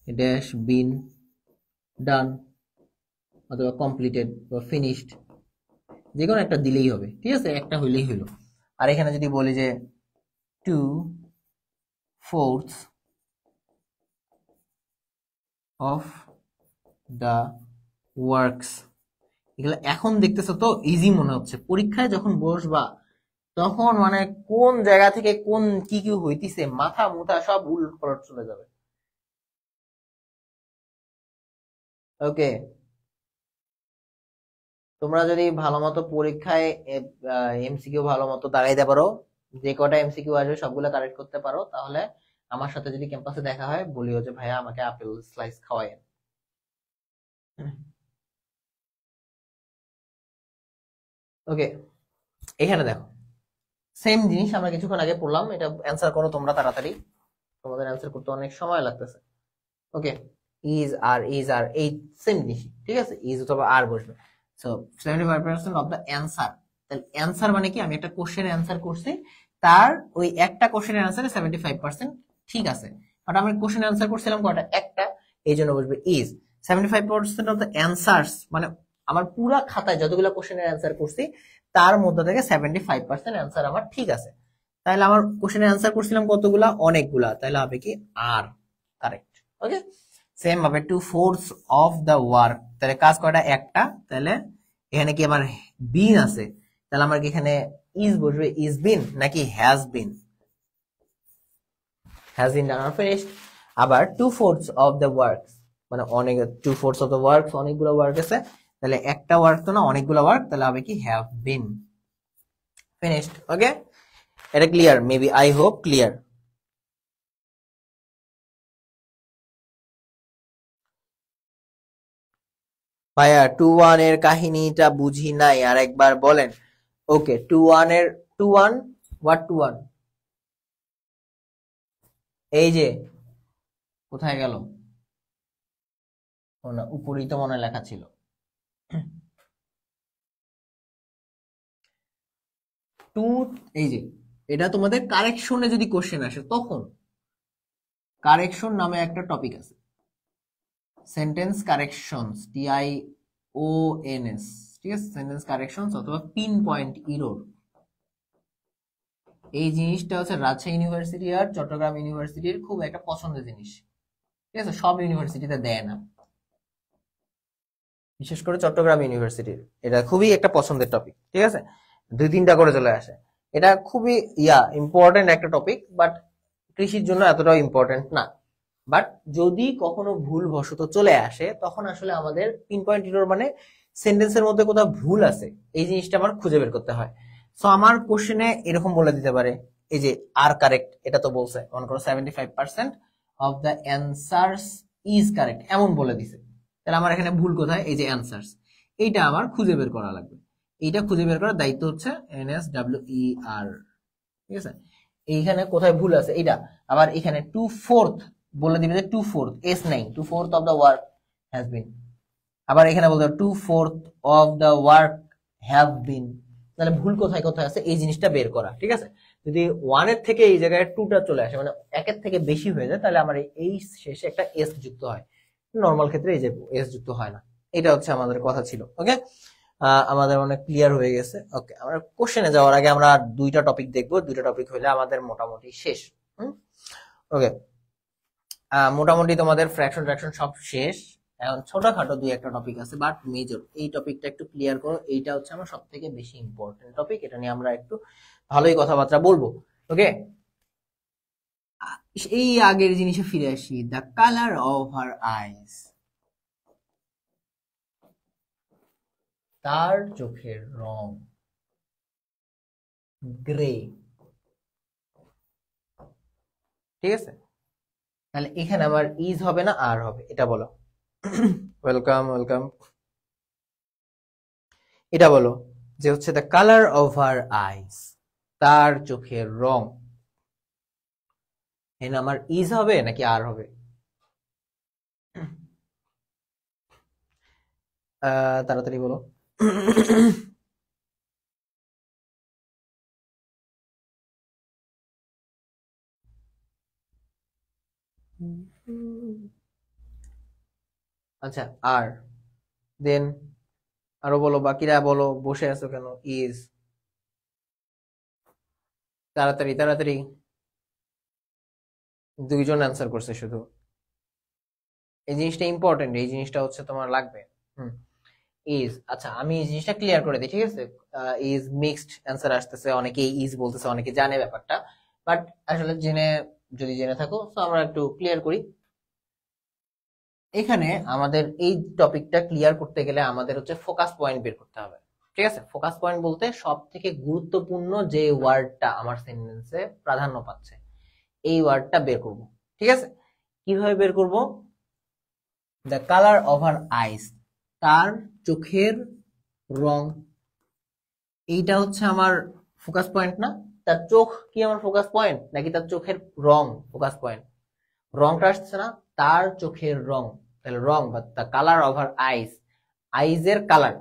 Speaker 1: dash been done, অথবা কমপ্লিটেড বা ফিনিশড, যে কোনো একটা দিলেই হবে, ঠিক আছে, একটা হইলেই হইলো। আর এখানে যদি বলি যে 2/4 of the works, এগুলো এখন দেখতেছো তো ইজি মনে হচ্ছে, পরীক্ষায় যখন বসবা তখন মানে কোন জায়গা থেকে কোন কি কি হইতিছে, মাথা মুথা সব উলট পালট চলে যাবে। ওকে, তোমরা যদি ভালো মতো পরীক্ষায় এমসিকিউ ভালো মতো দাঁড়াইতে পারো, যে কটা এমসিকিউ আসবে সবগুলো কারেক্ট করতে পারো, তাহলে আমার সাথে যদি ক্যাম্পাসে দেখা হয় বলিও যে ভাইয়া আমাকে আপেল স্লাইস খাওয়ায়েন। ওকে, এখানে দেখো সেম জিনিস আমরা কিছুক্ষণ আগে পড়লাম, এটা অ্যান্সার করো তোমরা তাড়াতাড়ি, তোমাদের অ্যান্সার করতে অনেক সময় লাগতেছে। ওকে, ইজ আর এই সেম জিনিস, ঠিক আছে, ইজ অথবা আর বসবে। সো 75% অফ দ্য অ্যান্সার, তাহলে অ্যান্সার মানে কি, আমি একটা কোশ্চেনের অ্যান্সার করছি, তার ওই একটা কোশ্চেনের অ্যান্সারে 75% ঠিক আছে, বাট আমি কোশ্চেন অ্যান্সার করছিলাম কয়টা, একটা, এই জন্য বসবে ইজ। 75% অফ দ্য অ্যান্সার্স মানে আমার পুরা খাতায় যতগুলো কোশ্চেনের অ্যান্সার করছি তার মধ্যে থেকে 75% অ্যান্সার আমার ঠিক আছে, তাহলে আমার কোশ্চেনের অ্যান্সার করছিলাম কতগুলা, অনেকগুলা, তাহলে হবে কি আর কারেক্ট। ওকে, সেম ভাবে 2/4 অফ দ্য ওয়ার্ক, তাহলে কাজ কয়টা, একটা, তাহলে এখানে কি আমার বিন আছে, তাহলে আমার কি এখানে ইজ বসবে, ইজ বিন নাকি has been, has been done or finished. আবার 2/4 অফ দ্য ওয়ার্ক, মানে অনেক 2/4 অফ দ্য ওয়ার্ক, অনেকগুলো ওয়ার্ক আছে, তাহলে একটা ওয়ার্ক তো না, অনেকগুলো ওয়ার্ক, তাহলে হবে কি হ্যাভ বিন ফিনিশড। ওকে, এটা clear? Maybe, I hope clear. ভাইয়া 2-1 এর কাহিনীটা বুঝি নাই, আর একবার বলেন। ওকে, 2-1 এর 2-1, হোয়াট 2-1? এই যে কোথায় গেল? ও না, উপরেই তো মনে হয় লেখা ছিল। টু, এই যে এটা তোমাদের কারেকশনে যদি কোশ্চেন আসে তখন কারেকশন নামে একটা টপিক আছে, সেন্টেন্স কারেকশনস, TIONS, ঠিক আছে, সেন্টেন্স কারেকশনস অথবা পিন পয়েন্ট ইরর। এই জিনিসটা হচ্ছে রাজশাহী ইউনিভার্সিটি আর চট্টগ্রাম ইউনিভার্সিটির খুব একটা পছন্দের জিনিস, ঠিক আছে, সব ইউনিভার্সিটিতে দেয় না, বিশেষ করে চট্টগ্রাম ইউনিভার্সিটির এটা খুবই একটা পছন্দের টপিক, ঠিক আছে, 2-3টা করে চলে আসে। এটা খুবই ইম্পর্টেন্ট একটা টপিক, বাট কৃষির জন্য এতটাও ইম্পর্টেন্ট না। বাট যদি কখনো ভুল বশত চলে আসে তখন আসলে আমাদের পিন পয়েন্ট ইরর মানে সেন্টেন্সের মধ্যে কোথাও ভুল আছে, এই জিনিসটা আমার খুঁজে বের করতে হয়। সো আমার কোশ্চেনে এরকম বলে দিতে পারে, এই যে আর কারেক্ট, এটা তো বলছে মনে করো 75% of the answers is correct, এমন বলে দিছে, তাহলে আমার এখানে ভুল কোথায়? এই যে অ্যান্সার্স, এইটা আমার খুঁজে বের করা লাগবে। এইটা খুঁজে বের করার দায়িত্ব হচ্ছে NSWER, ঠিক আছে। এইখানে কোথায় ভুল আছে এইটা, আবার এখানে 2/4 বলে দিবে যে 2/4 এস নাই, 2/4 of the work has been, আবার এখানে বলতে 2/4 of the work have been, তাহলে ভুল কোথায় কোথায় আছে এই জিনিসটা বের করা, ঠিক আছে। যদি 1 এর থেকে এই জায়গায় 2টা চলে আসে, মানে 1 এর থেকে বেশি হয়ে যায়, তাহলে আমার এই শেষে একটা এস যুক্ত হয়, নর্মাল ক্ষেত্রে এই যে এস যুক্ত হয় না। এটা হচ্ছে আমাদের কথা ছিল। ওকে, আমাদের অনেক ক্লিয়ার হয়ে গেছে। ওকে, আমরা কোশ্চেনে যাওয়ার আগে আমরা 2টা টপিক দেখবো, 2টা টপিক হলে আমাদের মোটামুটি শেষ। ওকে, মোটামুটি তোমাদের ফ্র্যাকশন ট্র্যাকশন সব শেষ, এখন ছোটখাটো 2-1টা টপিক আছে, বাট মেজর এই টপিকটা একটু ক্লিয়ার করো, এইটা হচ্ছে আমার সব থেকে বেশি ইম্পর্টেন্ট টপিক, এটা নিয়ে আমরা একটু ভালোই কথাবার্তা বলবো। ওকে, এই আগের জিনিসে ফিরে আসি, দ্য কালার অফ হার আইস, তার চোখের রং গ্রে, ঠিক আছে, তাহলে এখানে আবার ইজ হবে না আর হবে, এটা বলো। ওয়েলকাম ওয়েলকাম, এটা বলো যে হচ্ছে দ্য কালার অফ হার আইস, তার চোখের রং, এখানে আমার ইজ হবে নাকি আর হবে? তাড়াতাড়ি বলো। আচ্ছা, আর দেন আরো বলো, বাকিরা বলো, বসে আছো কেন? ইজ, তাড়াতাড়ি তাড়াতাড়ি, 2জন অ্যান্সার করছে শুধু, এই জিনিসটা ইম্পর্টেন্ট, এই জিনিসটা হচ্ছে তোমার লাগবে। হুম, ইজ, আচ্ছা আমি এই জিনিসটা ক্লিয়ার করে দিই, ঠিক আছে। ইজ মিক্সড অ্যান্সার আসতেছে, অনেকে ইজ বলতেছে, অনেকে জানে ব্যাপারটা, বাট আসলে জেনে, যদি জেনে থাকো তো আমরা একটু ক্লিয়ার করি। এখানে আমাদের এই টপিকটা ক্লিয়ার করতে গেলে আমাদের হচ্ছে ফোকাস পয়েন্ট বের করতে হবে, ঠিক আছে। ফোকাস পয়েন্ট বলতে সব থেকে গুরুত্বপূর্ণ যে ওয়ার্ডটা আমার সেন্টেন্সে প্রাধান্য পাচ্ছে, এই ওয়ার্ডটা বের করব, ঠিক আছে। কিভাবে বের করব? দ্য কালার অফ হার আইস, তার চোখের রং, এইটা হচ্ছে আমার ফোকাস পয়েন্ট না? তার চোখ কি আমার ফোকাস পয়েন্ট, নাকি তার চোখের রং ফোকাস পয়েন্ট? রংটা আসছে না, তার চোখের রং, তাহলে রং বা the colour of her eyes, আইজের কালার,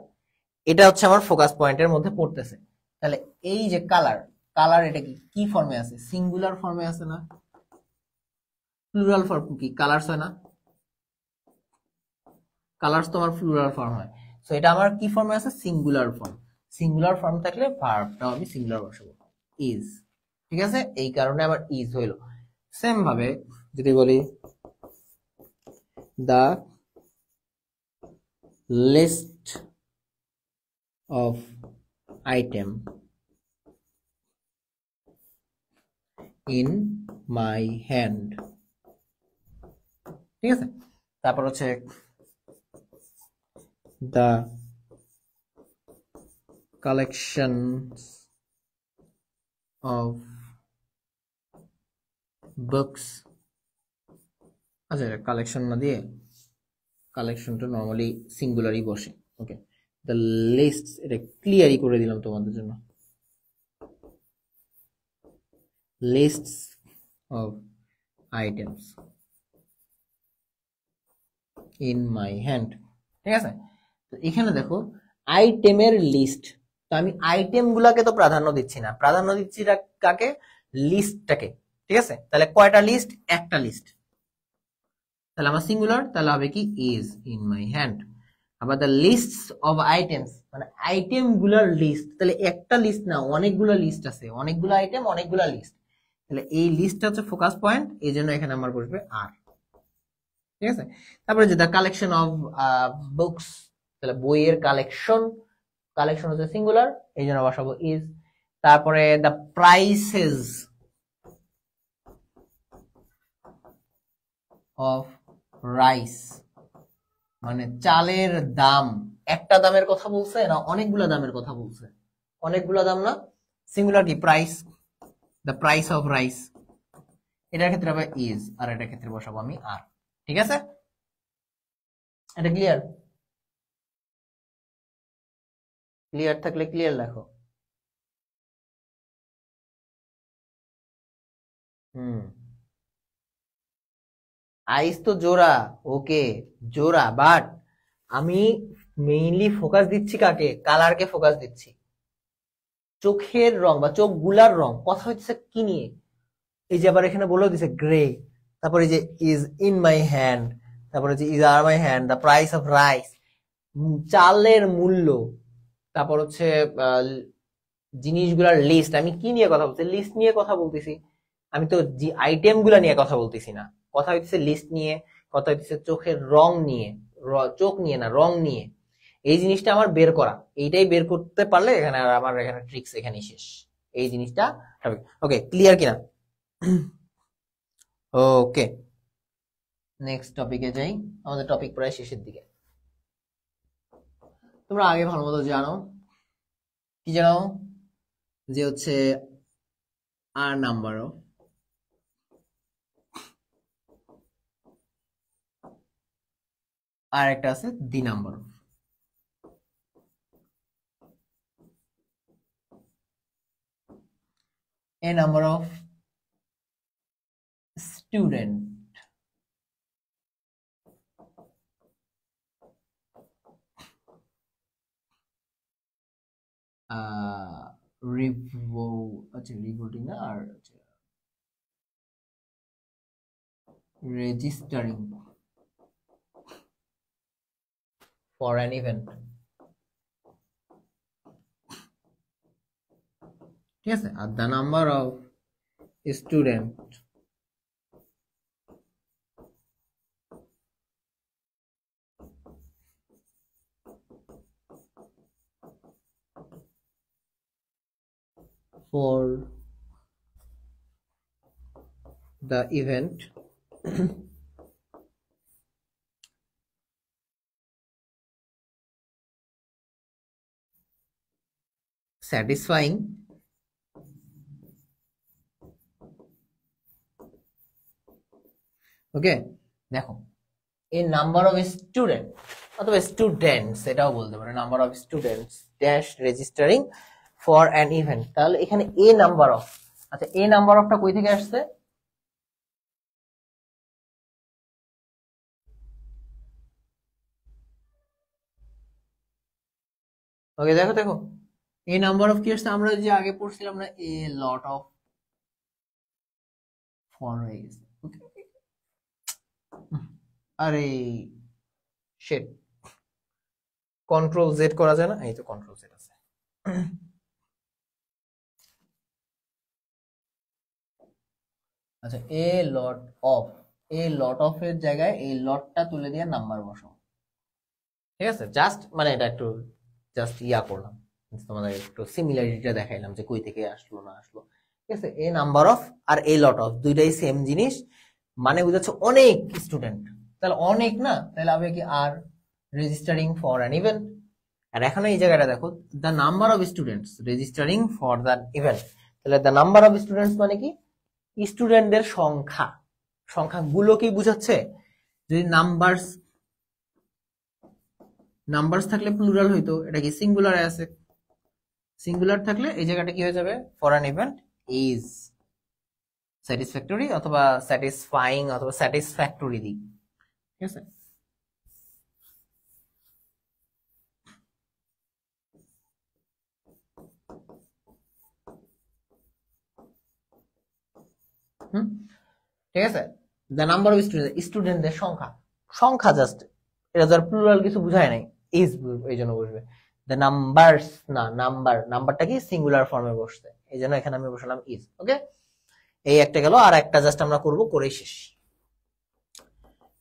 Speaker 1: এটা হচ্ছে আমার ফোকাস পয়েন্টের মধ্যে পড়তেছে। তাহলে এই যে কালার, কালার এটা কি কি ফর্মে আছে? সিঙ্গুলার ফর্মে আছে না? প্লুরাল ফর্ম কি কালার্স হয় না? কালার্স তোমার প্লুরাল ফর্ম হয়, সো এটা আমার কি ফর্মে আছে? Singular form. সিঙ্গুলার ফর্ম থাকলে ভার্বটাও আমি সিঙ্গুলার বসাবো, ইজ, ঠিক আছে, এই কারণে আমার ইজ হইল। সেম ভাবে যদি বলি the list of item in my hand, ঠিক আছে, তারপর হচ্ছে the collections of books, আচ্ছা কালেকশন না দিয়ে কালেকশনটা নরমালি সিঙ্গুলারই বসে। ওকে, দ্য লিস্ট, এটা ক্লিয়ারই করে দিলাম তোমাদের জন্য। Lists of items in my hand, ঠিক আছে। তো এখানে দেখো আইটেমের লিস্ট, তো আমি আইটেম গুলাকে তো প্রাধান্য দিচ্ছি না, প্রাধান্য দিচ্ছি কাকে, লিস্টটাকে, ঠিক আছে। তাহলে কয়টা লিস্ট, একটা লিস্ট, তাহলে আমার সিঙ্গুলার, তাহলে হবে কি ইজ ইন মাই হ্যান্ড। আবার দ্য লিস্টস অফ আইটেমস, মানে আইটেম গুলার লিস্ট, তাহলে একটা লিস্ট না, অনেকগুলো লিস্ট আছে, অনেকগুলো আইটেম অনেকগুলো লিস্ট, তাহলে এই লিস্টটা হচ্ছে ফোকাস পয়েন্ট, এই জন্য এখানে আমার বসবে আর, ঠিক আছে। তারপরে যে দ্য কালেকশন অফ বুকস, তাহলে বইয়ের কালেকশন, কালেকশন হচ্ছে সিঙ্গুলার, এই জন্য বসাবো ইজ। তারপরে দ্য প্রাইসেস অফ রাইস, মানে চালের দাম, একটা দামের কথা বলছে না অনেকগুলা দামের কথা বলছে, অনেকগুলা দাম না, সিঙ্গুলার কি price, the price of rice, এটার ক্ষেত্রে হবে ইজ, আর এটার ক্ষেত্রে বসাবো আমি আর, ঠিক আছে। এটা ক্লিয়ার, ক্লিয়ার থাকলে ক্লিয়ার লেখো। আইস তো জোড়া, ওকে জোড়া, বাট আমি মেইনলি ফোকাস দিচ্ছি কাকে, কালারকে ফোকাস দিচ্ছি, চোখের রং বা চোখ গুলার রং, কথা হচ্ছে কি নিয়ে, এই যে আবার এখানে বলেও দিছে গ্রে, তারপরে যে ইজ ইন মাই হ্যান্ড, তারপরে যে is are my hand, the price of rice, চালের মূল্য, তারপর হচ্ছে জিনিসগুলার লিস্ট, আমি কি নিয়ে কথা বলছি, লিস্ট নিয়ে কথা বলতেছি, আমি তো আইটেম গুলা নিয়ে কথা বলতেছি না, কথা হইতেছে লিস্ট নিয়ে, কথা হইতেছে চোখের রং নিয়ে, চোখ নিয়ে না, রং নিয়ে, এই জিনিসটা আমার বের করা, এইটাই বের করতে পারলে এখানে আর আমার এখানে ট্রিক্স এখানেই শেষ, এই জিনিসটা হবে। ওকে, ক্লিয়ার কিনা? ওকে, নেক্সট টপিকে যাই, আমাদের টপিক প্রায় শেষের দিকে। তোমরা আগে ভালো মতো জানো, কি জানো, যে হচ্ছে আর নাম্বার অফ আর একটা আছে the number of, a number of student revolting না, আর registering for an event, ঠিক আছে। আর the number of student for the event satisfying ওকে। দেখো এই নাম্বার অফ স্টুডেন্ট অথবা স্টুডেন্টস, এটাও বলতে পারে, number of students dash registering for an event, তাহলে এখানে এ নাম্বার অফ, আচ্ছা এ নাম্বার অফটা কই থেকে আসছে, ওকে দেখো দেখো এ নাম্বার অফ কি আসছে, আমরা যে আগে পড়ছিলাম না, এ লট অফ ফরওয়েজ, আরে শিট, কন্ট্রোল জেড করা যায় না, এই তো কন্ট্রোল জেড আছে। আচ্ছা এ লট অফ, এই লট অফ এর জায়গায় এই লটটা তুলে দিয়ে নাম্বার বসাও, ঠিক আছে। জাস্ট মানে এটা একটু জাস্ট ইয়া করলাম, তোমাদের একটু সিমিলারিটিটা দেখাইলাম যে কই থেকে আসলো না আসলো, ঠিক আছে। এ নাম্বার অফ আর এ লট অফ দুইটাই সেম জিনিস, মানে বুঝাচ্ছে অনেক স্টুডেন্ট, তাহলে অনেক না, তাহলে হবে কি আর রেজিস্টারিং ফর অ্যান ইভেন্ট। আর এখন এই জায়গাটা দেখো, the number of students registering for that event. তাহলে দ্য নাম্বার অফ স্টুডেন্টস মানে কি, স্টুডেন্টদের সংখ্যা, সংখ্যাগুলোকেই বুঝাচ্ছে। যদি নাম্বারস নাম্বারস থাকলে প্লুরাল হইতো, এটা কি সিঙ্গুলারে আছে, সিঙ্গুলার থাকলে এই জায়গাটা কি হয়ে যাবে, for an event is satisfactory অথবা স্যাটিসফাইং অথবা স্যাটিসফ্যাক্টরি দিই, ঠিক আছে। ঠিক আছে, দ্য নাম্বার অফ স্টুডেন্ট, স্টুডেন্টদের সংখ্যা, সংখ্যা জাস্ট, এটা ধর প্লুরাল কিছু বুঝায় নাই, ইজ এই জন্য বসবে। দ্য নাম্বারস না, নাম্বারটা কি সিঙ্গুলার ফর্মে বসছে, এই জন্য এখানে আমি বসালাম ইজ। ওকে, এই একটা গেল, আর একটা জাস্ট আমরা করব, করেই শেষ।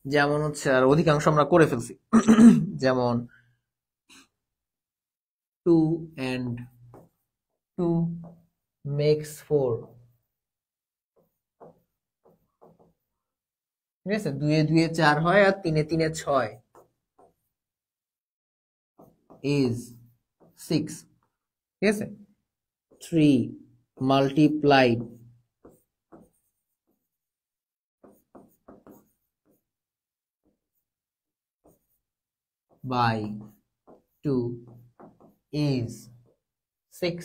Speaker 1: যেমন হচ্ছে, আর অধিকাংশ আমরা করে ফেলছি। যেমন 2 and 2 makes 4, ঠিক আছে, 2 এ 2 এ 4 হয়, আর 3 এ 3 এ 6 is 6, ঠিক আছে। 3 multiplied by 2 is 6।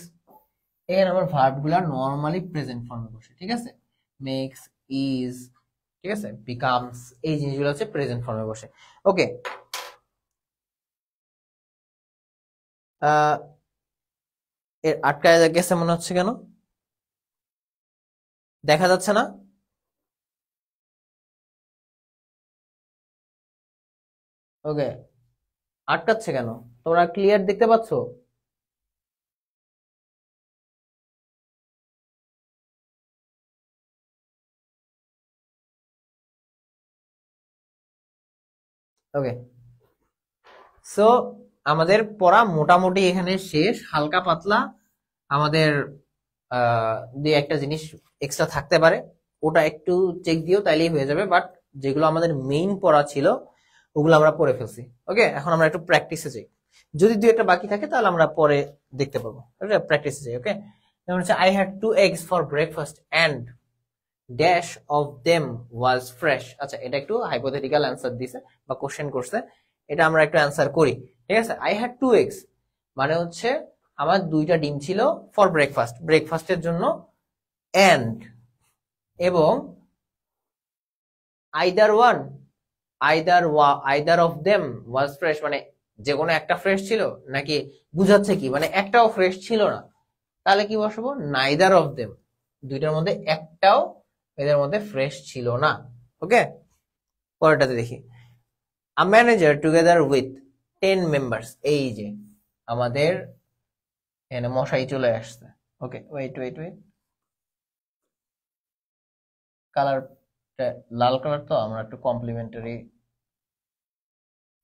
Speaker 1: এখানে আমার ভার্বগুলা নরমালি প্রেজেন্ট ফর্মে বসে, ঠিক আছে, মেক্স, ইজ, ঠিক আছে, বিকামস, এই জিনিসগুলো হচ্ছে প্রেজেন্ট ফর্মে বসে। ওকে, এর আটকায় গেছে মনে হচ্ছে, কেন দেখা যাচ্ছে না? ওকে, আটকাচ্ছে কেন, তোমরা ক্লিয়ার দেখতে পাচ্ছ? ওকে, সো আমাদের পড়া মোটামুটি এখানে শেষ, হালকা পাতলা। আমাদের দুই একটা জিনিস এক্সট্রা থাকতে পারে, ওটা একটু চেক দিও, তাইলেই হয়ে যাবে। বাট যেগুলো আমাদের মেইন পড়া ছিল ওগুলো আমরা পড়ে ফেলছি। ওকে, এখন আমরা একটু প্র্যাকটিসে যাই, যদি দুই একটা বাকি থাকে তাহলে আমরা পরে দেখতে পাবো। ওকে, প্র্যাকটিসে যাই। ওকে, যেমন হচ্ছে, I had 2 eggs for breakfast and dash of them was fresh. আচ্ছা, এটা একটু হাইপোথেটিক্যাল অ্যান্সার দিছে বা কোশ্চেন করছে, এটা আমরা একটু অ্যান্সার করি। ঠিক আছে, আই হ্যাড 2 eggs মানে হচ্ছে আমার 2টা ডিম ছিল, ফর ব্রেকফাস্ট, ব্রেকফাস্টের জন্য, এন্ড এবং either one, either of them was fresh মানে যে কোনো একটা ফ্রেশ ছিল, নাকি বুঝাচ্ছে কি মানে একটাও ফ্রেশ ছিল না, তাহলে কি বসাবো, নাইদার অফ দেম, দুইটার মধ্যে একটাও এদের মধ্যে ফ্রেশ ছিল না। ওকে, পরেরটাতে দেখি, আ ম্যানেজার টুগেদার উইথ 10 মেম্বার্স, এই যে আমাদের এখানে মশাই চলে আসছে। ওকে, ওয়েট ওয়েট ওয়েট, কালার লাল কালার, তো আমরা একটু কমপ্লিমেন্টারি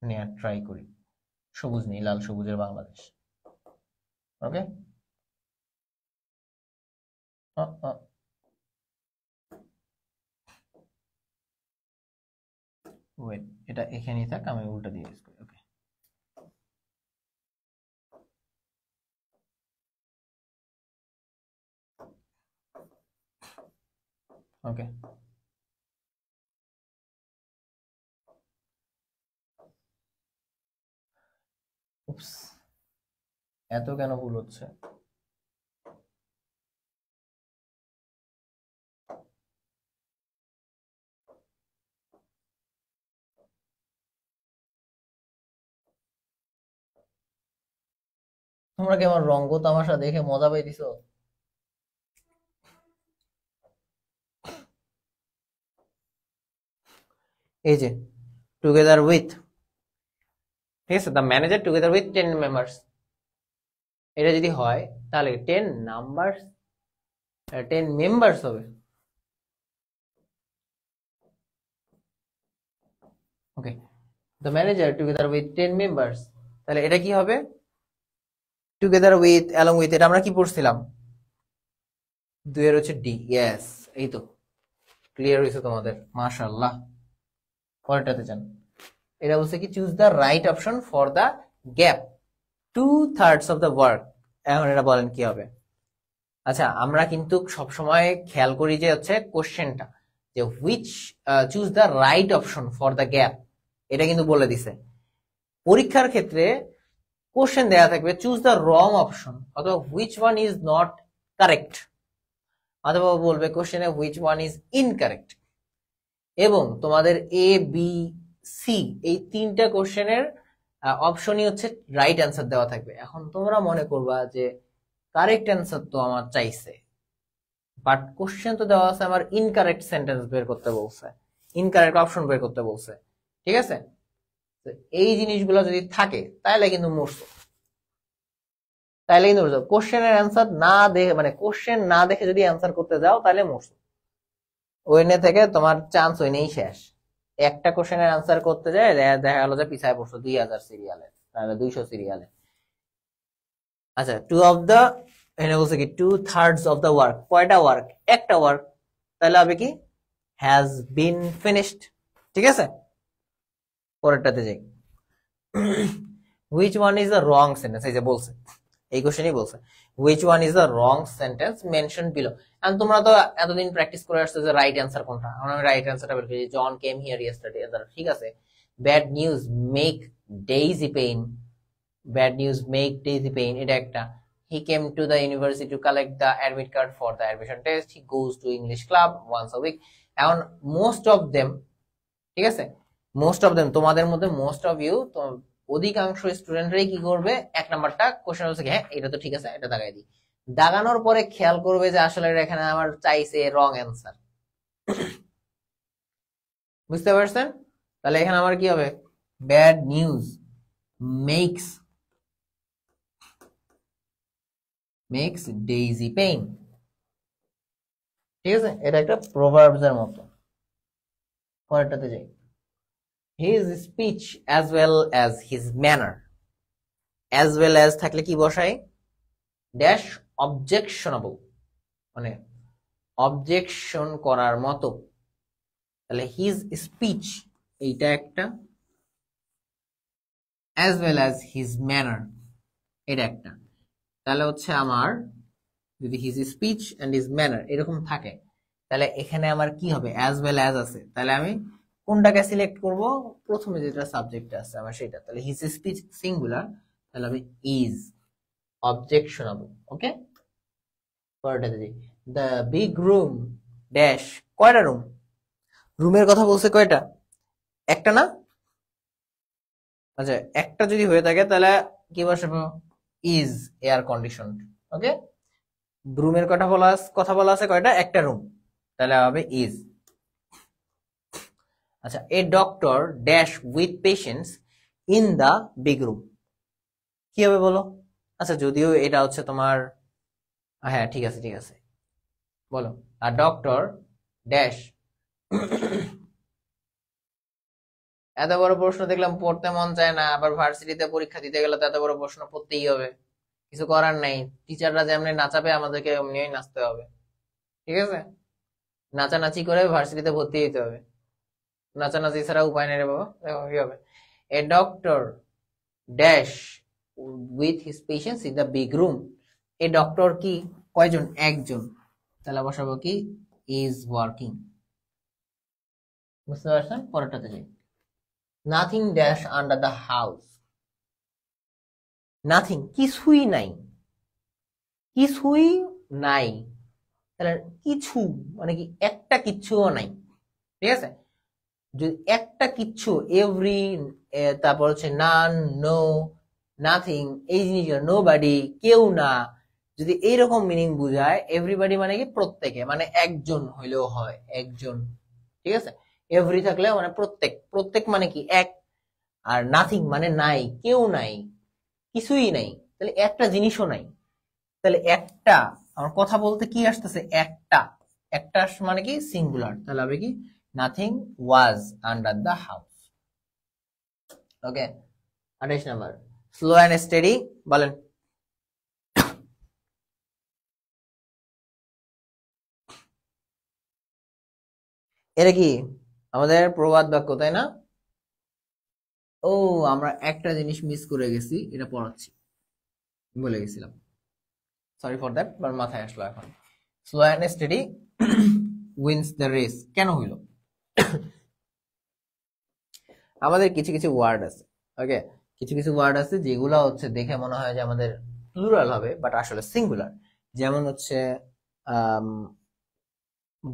Speaker 1: নেওয়ার ট্রাই করি, সবুজ নেই, লাল সবুজের বাংলাদেশ। ওকে, ওয়েট, এটা এখানেই থাক, আমি উল্টা দিয়ে ইউজ করি। ওকে, ওকে, উপস, এত কেন ভুল হচ্ছে? তোমরা কি আমার রঙ্গ তামাশা দেখে মজা পাইতেছো? এই যে টুগেদার উইথ, ঠিক আছে, the manager together with 10 members, এটা যদি হয় তাহলে 10 নাম্বারস, 10 মেম্বার্স হবে। Okay, the manager together with 10 members, তাহলে এটা কি হবে, টুগেদার উইথ, অ্যালং উইথ, এটা আমরা কি পড়ছিলাম, দুইয়ের হচ্ছে ডি। ইয়েস, এই তো ক্লিয়ার হয়েছে তোমাদের, মাশাআল্লাহ। পরেরটাতে যান। এটা বলছে কি choose the right option for the gap 2/3 of the work. এখন এটা বলেন কি হবে। আচ্ছা, আমরা কিন্তু সবসময় খেয়াল করি যে হচ্ছে কোশ্চেনটা যে which choose the right option for the gap, এটা কিন্তু বলে দিছে। পরীক্ষার ক্ষেত্রে কোশ্চেন দেয়া থাকবে চুজ দ্য রং অপশন অথবা which one is not correct, অথবা বলবে কোশ্চেনে হুইচ ওয়ান ইজ ইনকারেক্ট। এবং তোমাদের এ বি সি এই তিনটা কোশ্চেনের অপশনই হচ্ছে রাইট অ্যান্সার দেওয়া থাকবে। এখন তোমরা মনে করবা যে কারেক্ট অ্যান্সার তো আমার চাইছে, বাট কোশ্চেন তো দেওয়া আছে আমার ইনকারেক্ট সেন্টেন্স বের করতে বলছে, ইনকারেক্ট অপশন বের করতে বলছে, ঠিক আছে। তো এই জিনিসগুলো যদি থাকে তাহলে কিন্তু মরছো, তাহলে কিন্তু মরছো। কোশ্চেনের অ্যান্সার না দেখে মানে কোশ্চেন না দেখে যদি অ্যান্সার করতে যাও তাহলে মরছো, ওইনে থেকে তোমার চান্স ওইনেই শেষ। একটা কোশ্চেনের অ্যান্সার করতে যায় দেখা গেল যে পিছায় পড়ছো 2000 সিরিয়ালে, তাহলে 200 সিরিয়ালে। আচ্ছা, টু অফ দ্য এখানে বলছে কি 2/3 অফ দ্য ওয়ার্ক, কয়টা ওয়ার্ক? একটা ওয়ার্ক, তাহলে হবে কি হ্যাজ বিন ফিনিশড, ঠিক আছে। পরেরটাতে যাই, which one is the wrong sentence, এই যে বলছে এই কোশ্চেনই বলছে which one is the wrong sentence mention below. And তোমরা তো এতদিন প্র্যাকটিস করে আসছো যে রাইট অ্যান্সার কোনটা। এখন আমি রাইট অ্যান্সারটা বের করি, জন কেম হিয়ার ইয়েস্টারডে, ঠিক আছে। Bad news make Daisy pain, bad news make Daisy pain, এটা একটা। He came to the university to collect the admit card for the admission test, he goes to English club once a week. এখন most of them, ঠিক আছে, most of them তোমাদের মধ্যে most of you, অধিকাংশ স্টুডেন্টরাই কি করবে, এক নাম্বারটা কোশ্চেন হচ্ছে হ্যাঁ এটা তো ঠিক আছে, এটা দাগাই দিই। দাগানোর পরে খেয়াল করবে যে আসলে এখানে আমার চাইছে রং অ্যান্সার, বুঝতে পারছেন? তাহলে এখানে আমার কি হবে, bad news makes Daisy pain, ঠিক আছে। এটা একটা প্রভার্বস এর মতো। পরেরটাতে যাই, his speech as well as his manner, as well as থাকলে কি বসাই, ড্যাশ অবজেকশনেবল, মানে অবজেকশন করার মতো। তাহলে হিজ স্পিচ এইটা একটা, as well as his manner এটা একটা। তাহলে হচ্ছে আমার যদি his speech and his manner এরকম থাকে, তাহলে এখানে আমার কি হবে, as well as আছে, তাহলে আমি কোনটাকে সিলেক্ট করব, প্রথমে যেটা সাবজেক্ট আছে আমার সেটা। তাহলে হিজ স্পিচ সিঙ্গুলার, তাহলে আমি ইজ অবজেকশনেবল, ওকে। পরেরটাতে যাই, দ্য বিগ রুম ড্যাশ, কয়টা রুম, রুমের কথা বলছে কয়টা, একটা না। আচ্ছা, একটা যদি হয়ে থাকে তাহলে কি বসাবো, ইজ এয়ার কন্ডিশন, ওকে। রুমের কথা বলা আছে কয়টা, একটা রুম, তাহলে হবে ইজ। আচ্ছা, a doctor dash with patients in the big room, কি হবে বলো। আচ্ছা, যদিও এটা হচ্ছে তোমার, হ্যাঁ ঠিক আছে ঠিক আছে, বলো। আর ডক্টর ড্যাশ, এত বড় প্রশ্ন দেখলাম পড়তে মন চায় না, আবার ভার্সিটিতে পরীক্ষা দিতে গেলে তো এত বড় প্রশ্ন পড়তেই হবে, কিছু করার নাই। টিচাররা যেমনি নাচাবে আমাদেরকে অমনিই নাচতে হবে, ঠিক আছে। নাচানাচি করে ভার্সিটিতে ভর্তি হতে হবে, নাচানাচি ছাড়া উপায় নেই রে বাবা। দেখো কি হবে, a doctor dash with his patients in the big room, a doctor কি কয়জন, একজন, তাহলে বসাবো কি ইজ ওয়ার্কিং, বুঝতে পারছেন। পরেরটাতে যাই, nothing dash under the house, nothing কিছুই নাই, কিছুই নাই, তাহলে কিছু মানে কি একটা কিচ্ছুও নাই, ঠিক আছে। যদি একটা কিচ্ছু, এভরি, তারপর হচ্ছে নান, নো, নাথিং, এই জিনিসগুলো, নো বাডি কেউ না, যদি এইরকম মিনিং বুঝায়, এভরিবাডি মানে কি প্রত্যেকে, মানে একজন হইলেও হয়, একজন, ঠিক আছে। এভরি থাকলে মানে প্রত্যেক, প্রত্যেক মানে কি এক, আর নাথিং মানে নাই, কেউ নাই, কিছুই নাই, তাহলে একটা জিনিসও নাই। তাহলে একটা, আমার কথা বলতে কি আসতেছে, একটা, একটা মানে কি সিঙ্গুলার, তাহলে হবে কি nothing was under the house, okay. 28 number, slow and steady, বলেন। এটা কি আমাদের প্রবাদ বাক্য, তাই না? ও, আমরা একটা জিনিস মিস করে গেছি, এটা পড়াচ্ছি, বলে গেছিলাম। সরি ফর দ্যাট, বাট মাথায় আসলো এখন। Slow and steady wins the race কেন হইল? আমাদের কিছু কিছু ওয়ার্ড আছে, ওকে, কিছু কিছু ওয়ার্ড আছে যেগুলো হচ্ছে দেখে মনে হয় যে আমাদের প্লুরাল হবে, বাট আসলে সিঙ্গুলার। যেমন হচ্ছে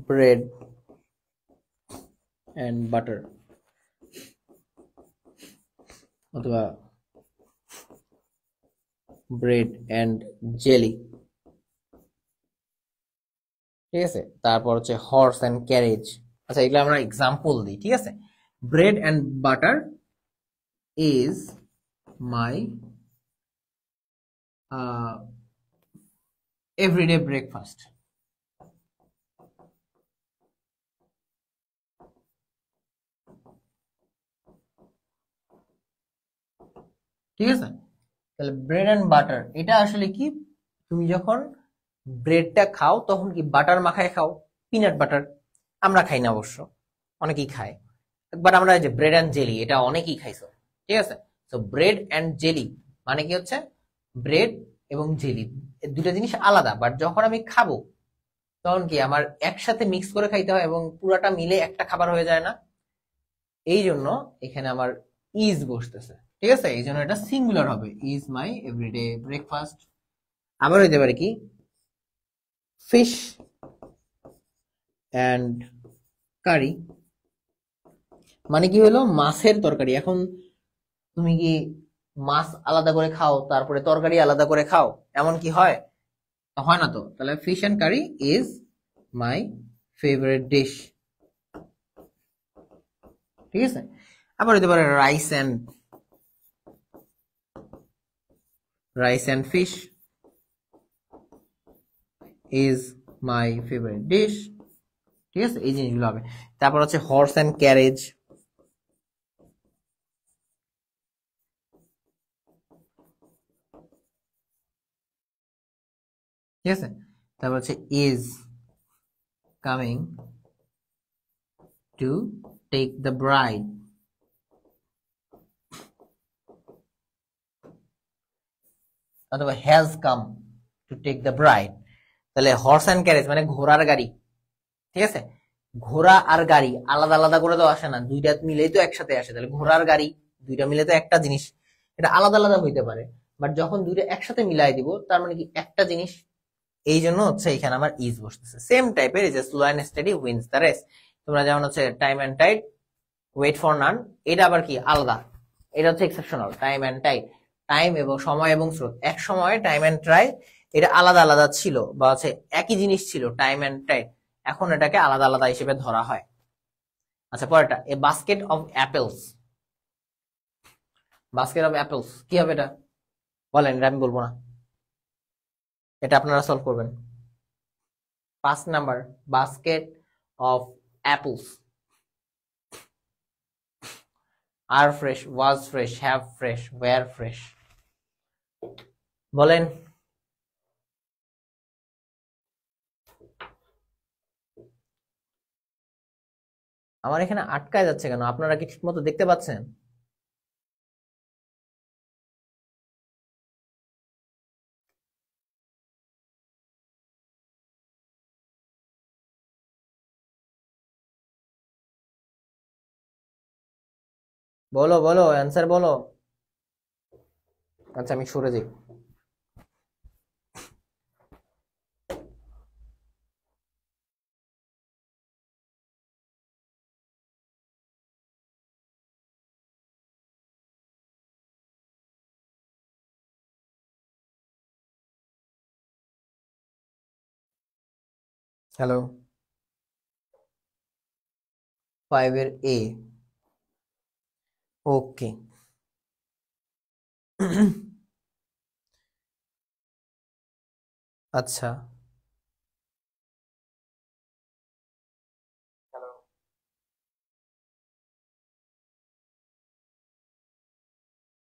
Speaker 1: ব্রেড এন্ড বাটার, অথবা ব্রেড এন্ড জেলি, ঠিক আছে? তারপর হচ্ছে হর্স এন্ড ক্যারেজ। আচ্ছা, এগুলো আমরা এক্সাম্পল দিই, ঠিক আছে? Bread and butter is my everyday breakfast. ঠিক আছে? তাহলে ব্রেড এন্ড বাটার এটা আসলে কি? তুমি যখন ব্রেডটা খাও তখন কি বাটার মাখায় খাও? পিনাট বাটার আমরা খাই না অবশ্য, অনেকেই খায়, বাট আমরা যে ব্রেড এন্ড জেলি এটা অনেকেই খাইছো, ঠিক আছে? তো ব্রেড এন্ড জেলি মানে কি হচ্ছে ব্রেড এবং জেলি দুটো জিনিস আলাদা, বাট যখন আমি খাবো তখন কি আমার একসাথে মিক্স করে খাইতে হয় এবং পুরাটা মিলে একটা খাবার হয়ে যায় না? এই জন্য এখানে আমার ইজ বসতেছে, ঠিক আছে? এই জন্য এটা সিঙ্গুলার হবে, ইজ মাই এভরিডে ব্রেকফাস্ট। আবার হইতে পারে কি ফিশ অ্যান্ড কারি, মানে কি হলো মাছের তরকারি। এখন তুমি কি মাছ আলাদা করে খাও তারপরে তরকারি আলাদা করে খাও? এমন কি হয়? হয় না তো। তাহলে fish and curry is my favourite dish, ঠিক আছে? আবার হতে পারে rice and fish is my favourite dish, ঠিক আছে? এই জিনিসগুলো হবে। তারপর হচ্ছে হর্স অ্যান্ড ক্যারেজ, ঠিক আছে? তারপর হচ্ছে is coming to take the bride, অথবা has come to take the bride. তাহলে হর্স অ্যান্ড ক্যারেজ মানে ঘোড়ার গাড়ি, ঠিক আছে? ঘোড়া আর গাড়ি আলাদা আলাদা করে তো আসে না, দুইটা মিলেই তো একসাথে আসে। তাহলে ঘোড়ার গাড়ি দুইটা মিলে তো একটা জিনিস, এটা আলাদা আলাদা হইতে পারে, বাট যখন দুইটা একসাথে মিলাই দিব তার মানে কি একটা জিনিস। এই জন্য হচ্ছে এখানে আমার ইজ বসতেছে। সেম টাইপের এই যে slow and steady wins the race, তোমরা যেমন হচ্ছে time and tide, wait for none, এটা আবার কি আলাদা, এটা হচ্ছে exceptional. Time and tide, time এবং সময় এবং স্রোত, এক সময় টাইম অ্যান্ড ট্রাই এটা আলাদা আলাদা ছিল, বা হচ্ছে একই জিনিস ছিল টাইম অ্যান্ড টাইড, এখন এটাকে আলাদা আলাদা হিসেবে ধরা হয়। আচ্ছা, পরেরটা a basket of apples. Basket of apples কি হবে এটা? বলেন, এটা আমি বলবো না, এটা আপনারা সলভ করবেন। 5 number, basket of apples. Are fresh, was fresh, have fresh, were fresh. বলেন। আমার এখানে আটকায় যাচ্ছে কেন? আপনারা কি ঠিক মতো দেখতে পাচ্ছেন? বলো বলো, অ্যান্সার বলো। আচ্ছা, আমি সরে যাই। হ্যালো। 5 এর এ, ওকে। আচ্ছা,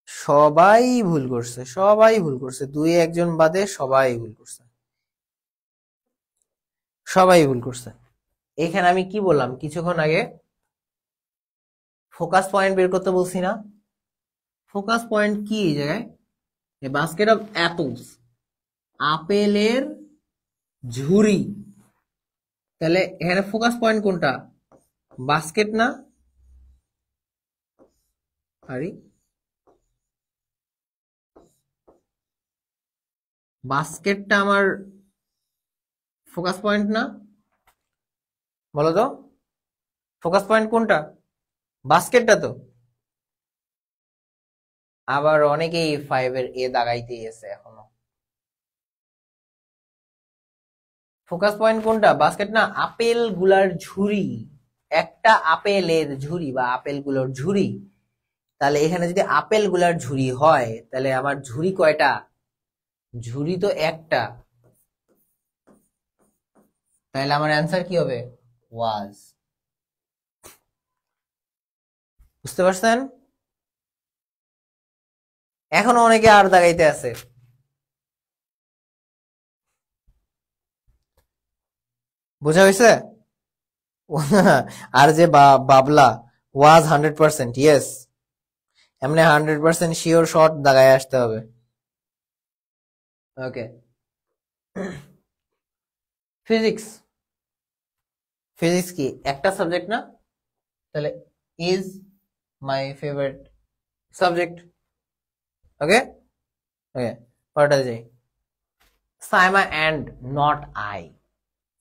Speaker 1: সবাই ভুল করছে, সবাই ভুল করছে, দুই একজন বাদে সবাই ভুল করছে, সবাই ভুল করছে। এখানে আমি কি বললাম কিছুক্ষণ আগে? ফোকাস পয়েন্ট বের করতে বলছি না? ফোকাস পয়েন্ট কি এই জায়গায়? এ বাস্কেট অফ অ্যাপলস, আপেলের ঝুড়ি। তাহলে এখানে ফোকাস পয়েন্ট কোনটা? বাস্কেট না? আরে বাস্কেটটা আমার ফোকাস পয়েন্ট না? বলো তো ফোকাস পয়েন্ট কোনটা? বাস্কেটটা তো। আবার অনেকেই 5 এর এ দাগাইতে এসে এখনো। ফোকাস পয়েন্ট কোনটা? বাস্কেট না? আপেল গুলার ঝুড়ি, একটা আপেলের ঝুড়ি বা আপেল গুলোর ঝুড়ি। তাহলে এখানে যদি আপেল গুলার ঝুড়ি হয় তাহলে আমার ঝুড়ি কয়টা? ঝুড়ি তো একটা। তাহলে আমার অ্যান্সার কি হবে? ওয়াজ। বুঝতে পারছেন? এখনো অনেকে আর দাগাইতে আছে। বোঝা হয়েছে? আর যে বাবলা, ওয়াজ 100%, ইয়েস। এমনি 100% শিওর শর্ট দাগায় আসতে হবে। ওকে, ফিজিক্স। ফিজিক্স কি একটা সাবজেক্ট না? তাহলে ইজ মাই ফেভারিট সাবজেক্ট। ওকে ওকে, পরেরটা যাই। Saima and not I.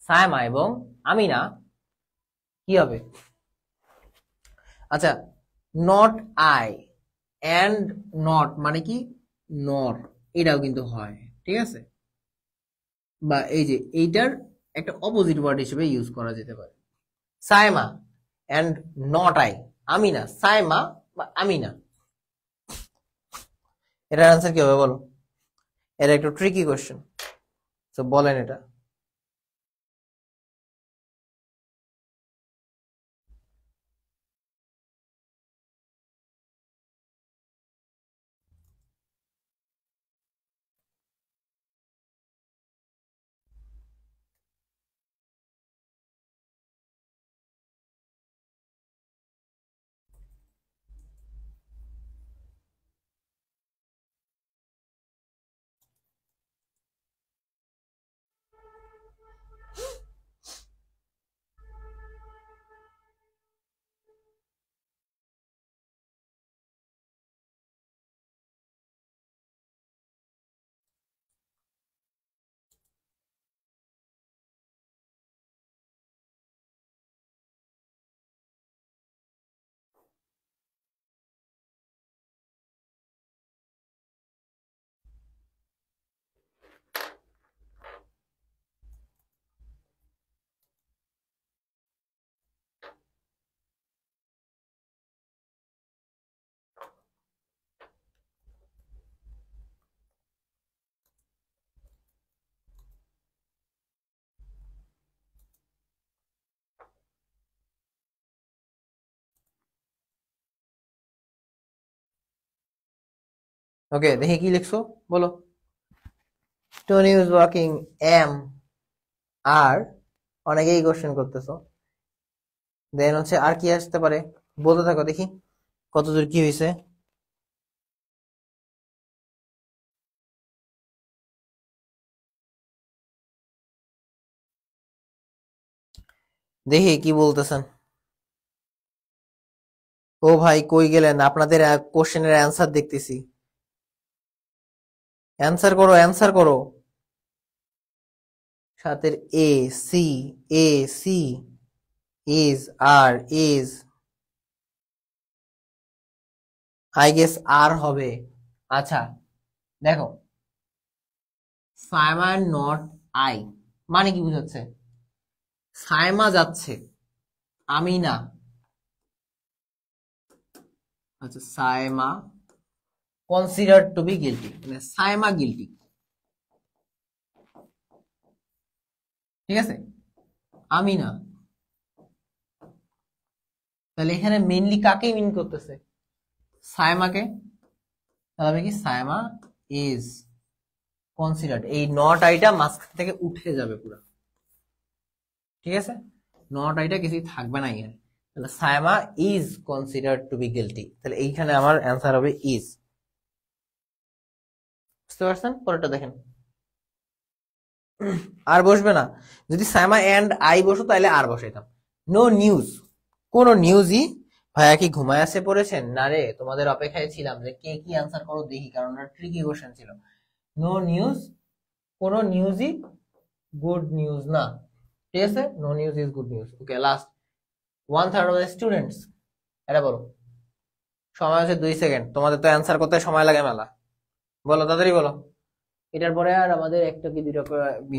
Speaker 1: Saima এবং আমি না কি হবে? আচ্ছা, নট আই অ্যান্ড নট মানে কি? নট, এটাও কিন্তু হয়, ঠিক আছে? বা এই যে এইটার একটা অপোজিট ওয়ার্ড হিসেবে ইউজ করা যেতে পারে। সাইমা অ্যান্ড নট আই, আমি না, সাইমা বা আমি না। এটার আনসার কি হবে বলো? এটা একটু ট্রিকি কোশ্চেন, তো বলেন এটা। ওকে, দেখি কি লিখছো বলো। টনি ইজ ওয়াকিং এম, আর অনেকেই কোশ্চেন করতেছো। দেন হচ্ছে আর কি আসতে পারে বলতে থাকো, দেখি কতদূর কি হয়েছে। দেখি কি বলতেছেন। ও ভাই কই গেলেন? আপনাদের কোশ্চেনের অ্যান্সার দেখতেছি। অ্যান্সার করো, অ্যান্সার করো। সাথের A C, A C, is, are, is, I guess are হবে। আচ্ছা দেখো, সাইমা নট আই মানে কি বুঝাচ্ছে? সাইমা যাচ্ছে, আমি না। আচ্ছা, Saima considered to be guilty, মানে সাইমা গিলটি, ঠিক আছে? আমি না। তাহলে এখানে মেইনলি কাকে মিন করতেছে? সাইমাকে। তাহলে কি সাইমা ইজ কনসিডার্ড, এই নট আইটা মাঝখান থেকে উঠে যাবে পুরো, ঠিক আছে? নট আইটা কিছুই থাকবে না এখানে। তাহলে Saima is considered to be guilty, তাহলে এইখানে আমার অ্যান্সার হবে ইজ। বুঝতে পারছেন? পরেরটা দেখেন, আর বসবে না, যদি সায়মা এন্ড আই বসো তাহলে আর বসাইতাম। নো নিউজ, কোন নিউজই। ভাইয়া কি ঘুমায় আসে পড়েছেন? না রে, তোমাদের অপেক্ষায় ছিলাম যে কে কি অ্যান্সার করো দেখি, কারণ ট্রিকি কোশ্চেন ছিল। নো নিউজ, কোন নিউজই গুড নিউজ না, ঠিক আছে? No news is good news. Okay, last, 1/3 of the students, এটা বলো। সময় আছে 2 সেকেন্ড, তোমাদের তো অ্যান্সার করতে সময় লাগে মেলা, বলো তাড়াতাড়ি বলো। এটার পরে আর আমাদের একটা কি দুইটা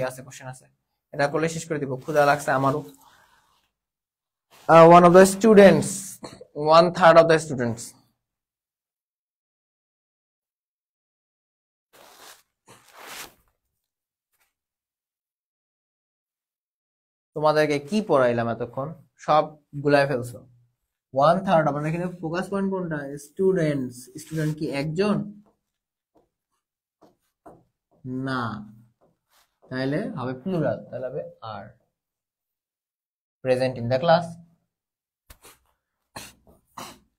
Speaker 1: আছে, কোশ্চেন আছে, এটা করলে শেষ করে দিব, ক্ষুধা লাগছে আমারও। One of the students, 1/3 of the students. তোমাদেরকে কি পড়াইলাম এতক্ষণ, সব গুলাই ফেলছো। 1/3, আমরা এখানে ফোকাস পয়েন্ট কোনটা? স্টুডেন্টস। স্টুডেন্ট কি একজন? না, তাহলে হবে প্লুরাল, তাহলে হবে are present in the class.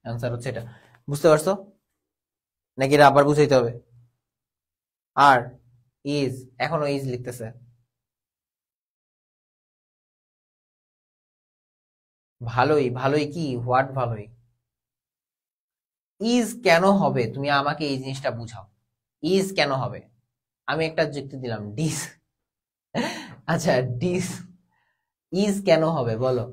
Speaker 1: Answer হচ্ছে এটা। বুঝতে পারছো নাকি এটা আবার বুঝাইতে হবে? আর ইজ, এখনো ইজ লিখতেছে। ভালোই, ভালোই কি, হোয়াট ভালোই? ইজ কেন হবে, তুমি আমাকে এই জিনিসটা বুঝাও। ইজ কেন হবে? আমি একটা যুক্তি দিলাম, ডিস। আচ্ছা, ডিস ইজ কেন হবে বলো?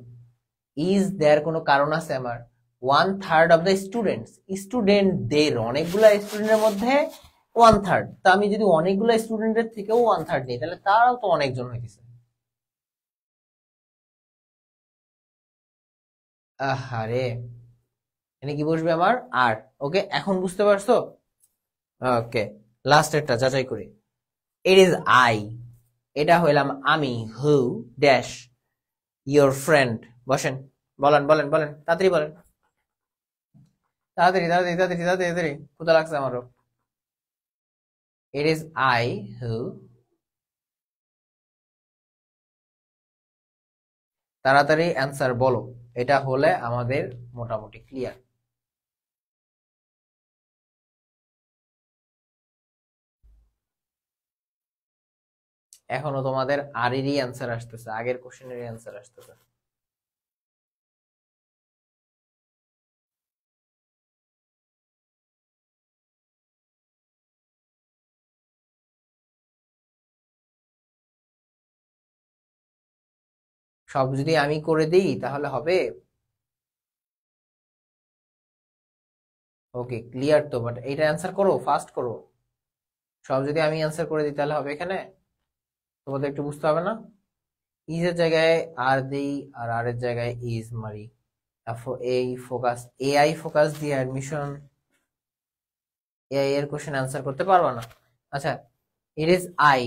Speaker 1: ইজ দেয়ার কোনো কারণ আছে আমার? 1/3 অফ দ্য স্টুডেন্টস, স্টুডেন্টদের, অনেকগুলা স্টুডেন্টের মধ্যে 1/3, তা আমি যদি অনেকগুলা স্টুডেন্টের থেকেও 1/3 নিই, তাহলে তারাও তো অনেকজন হইতেছে। আহারে, এখানে কি বসবে আমার? আর। ওকে, এখন বুঝতে পারছো? ওকে, লাস্ট একটা যাচাই করি। ইট ইজ আই, এটা হইলাম আমি। Who dash your friend. বসেন, বলেন বলেন বলেন, তাড়াতাড়ি বলেন, তাড়াতাড়ি তাড়াতাড়ি তাড়াতাড়ি তাড়াতাড়ি তাড়াতাড়ি, ক্ষুধা লাগছে আমারও। ইট ইজ আই হু, তাড়াতাড়ি অ্যান্সার বলো, এটা হলে আমাদের মোটামুটি ক্লিয়ার। এখনো তোমাদের আরেরই অ্যান্সার আসতেছে, আগের কোশ্চেনের অ্যান্সার আসতেছে। সব যদি আমি করে দিই তাহলে হবে? ওকে, ক্লিয়ার তো, বাট এটা অ্যান্সার করো, ফাস্ট করো। সব যদি আমি অ্যান্সার করে দিই তাহলে হবে এখানে? তোমাদের একটু বুঝতে হবে না? ইজ এর জায়গায় আর দেই, আর আর এর জায়গায় ইজ মারি। এই ফোকাস, এআই ফোকাস দিয়ে অ্যাডমিশন, এআই এর কোশ্চেন অ্যান্সার করতে পারবা না। আচ্ছা, ইট ইজ আই,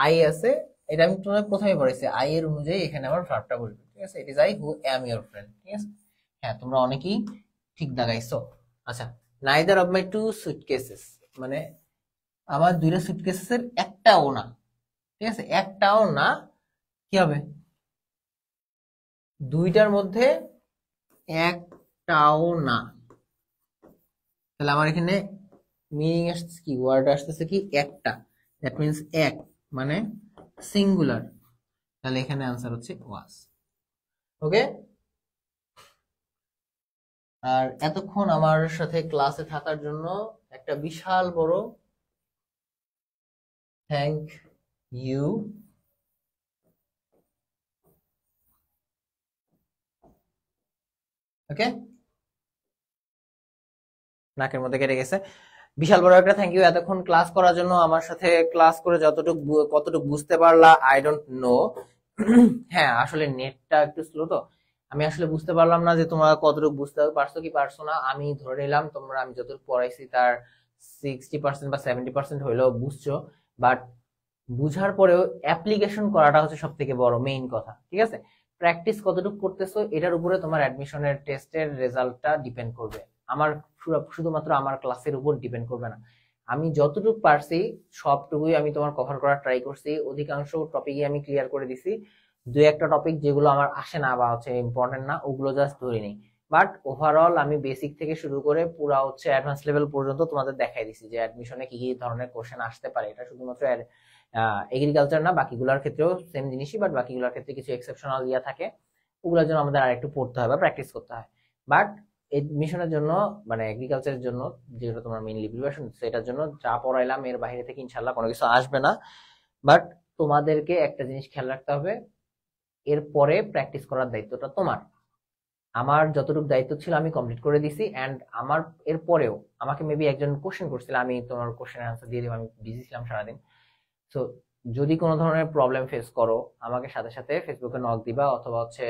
Speaker 1: আই আছে, এটা আমি তোমাদের প্রথমে পড়েছি, আই এর অনুযায়ী এখানে আমার ভার্বটা বলবে, ঠিক আছে? It is I who am your friend, ঠিক আছে? হ্যাঁ, তোমরা অনেকেই ঠিক দাগাইছো। আচ্ছা, নাইদার অফ মাই টু সুটকেসেস, মানে আমার দুইটা সুটকেসের একটাও না, ঠিক আছে? একটাও না, কি হবে? দুইটার মধ্যে একটাও না, তাহলে আমার এখানে মিনিং আসছে কি, ওয়ার্ড আসতেছে কি, একটা, দ্যাট মিন্স এক, মানে সিঙ্গুলার, তাহলে এখানে আনসার হচ্ছে ওয়াজ। ওকে, আর এতক্ষণ আমার সাথে ক্লাসে থাকার জন্য একটা বিশাল বড় থ্যাংক ইউ। ওকে, নাকের মধ্যে কেটে গেছে। বিশাল বড় একটা থ্যাংক ইউ এতক্ষণ ক্লাস করার জন্য, আমার সাথে ক্লাস করে যতটুকু কতটুকু বুঝতে পারলা আই ডোন্ট নো। হ্যাঁ, আসলে নেটটা একটু স্লো, তো আমি আসলে বুঝতে পারলাম না যে তোমরা কতটুকু বুঝতে পারছো কি পারছো না। আমি ধরে নিলাম তোমরা আমি যতটুকু পড়াইছি তার 60% বা 70% হইলেও বুঝছো, বাট বুঝার পরেও অ্যাপ্লিকেশন করাটা হচ্ছে সব থেকে বড় মেইন কথা, ঠিক আছে? প্র্যাকটিস কতটুকু করতেছো এটার উপরে তোমার অ্যাডমিশনের টেস্টের রেজাল্টটা ডিপেন্ড করবে। আমার শুধুমাত্র আমার ক্লাসের উপর ডিপেন্ড করবে না। আমি যতটুকু পারছি সবটুকুই আমি তোমার কভার করার ট্রাই করছি, অধিকাংশ টপিকই আমি ক্লিয়ার করে দিছি। দুই একটা টপিক যেগুলো আমার আসে না বা হচ্ছে ইম্পর্টেন্ট না, ওগুলো জাস্ট ধরে নিই। বাট ওভারঅল আমি বেসিক থেকে শুরু করে পুরা হচ্ছে অ্যাডভান্স লেভেল পর্যন্ত তোমাদের দেখাই দিছি যে অ্যাডমিশনে কি কি ধরনের কোশ্চেন আসতে পারে। এটা শুধুমাত্র এগ্রিকালচার না, বাকিগুলোর ক্ষেত্রেও সেম জিনিসই, বাট বাকিগুলোর ক্ষেত্রে কিছু এক্সেপশনাল ইয়া থাকে, ওগুলোর জন্য আমাদের আরেকটু পড়তে হয় বা প্র্যাকটিস করতে হয়। বাট এডমিশনের জন্য মানে এগ্রিকালচারের জন্য যেটা তোমার মেইনলি প্রিপারেশন, সেটার জন্য যা পড়াইলাম এর বাইরে থেকে ইনশাল্লাহ কোনো কিছু আসবে না। বাট তোমাদেরকে একটা জিনিস খেয়াল রাখতে হবে, এরপরে প্র্যাকটিস করার দায়িত্বটা তোমার। আমার যতটুকু দায়িত্ব ছিল আমি কমপ্লিট করে দিছি, এন্ড আমার এরপরেও আমাকে মেবি একজন কোশ্চেন করছিল, আমি তোমার কোশ্চেনের আনসার দিয়ে দিব, আমি বিজি ছিলাম সারাদিন। তো যদি কোনো ধরনের প্রবলেম ফেস করো, আমাকে সাথে সাথে ফেসবুকে নক দিবা, অথবা হচ্ছে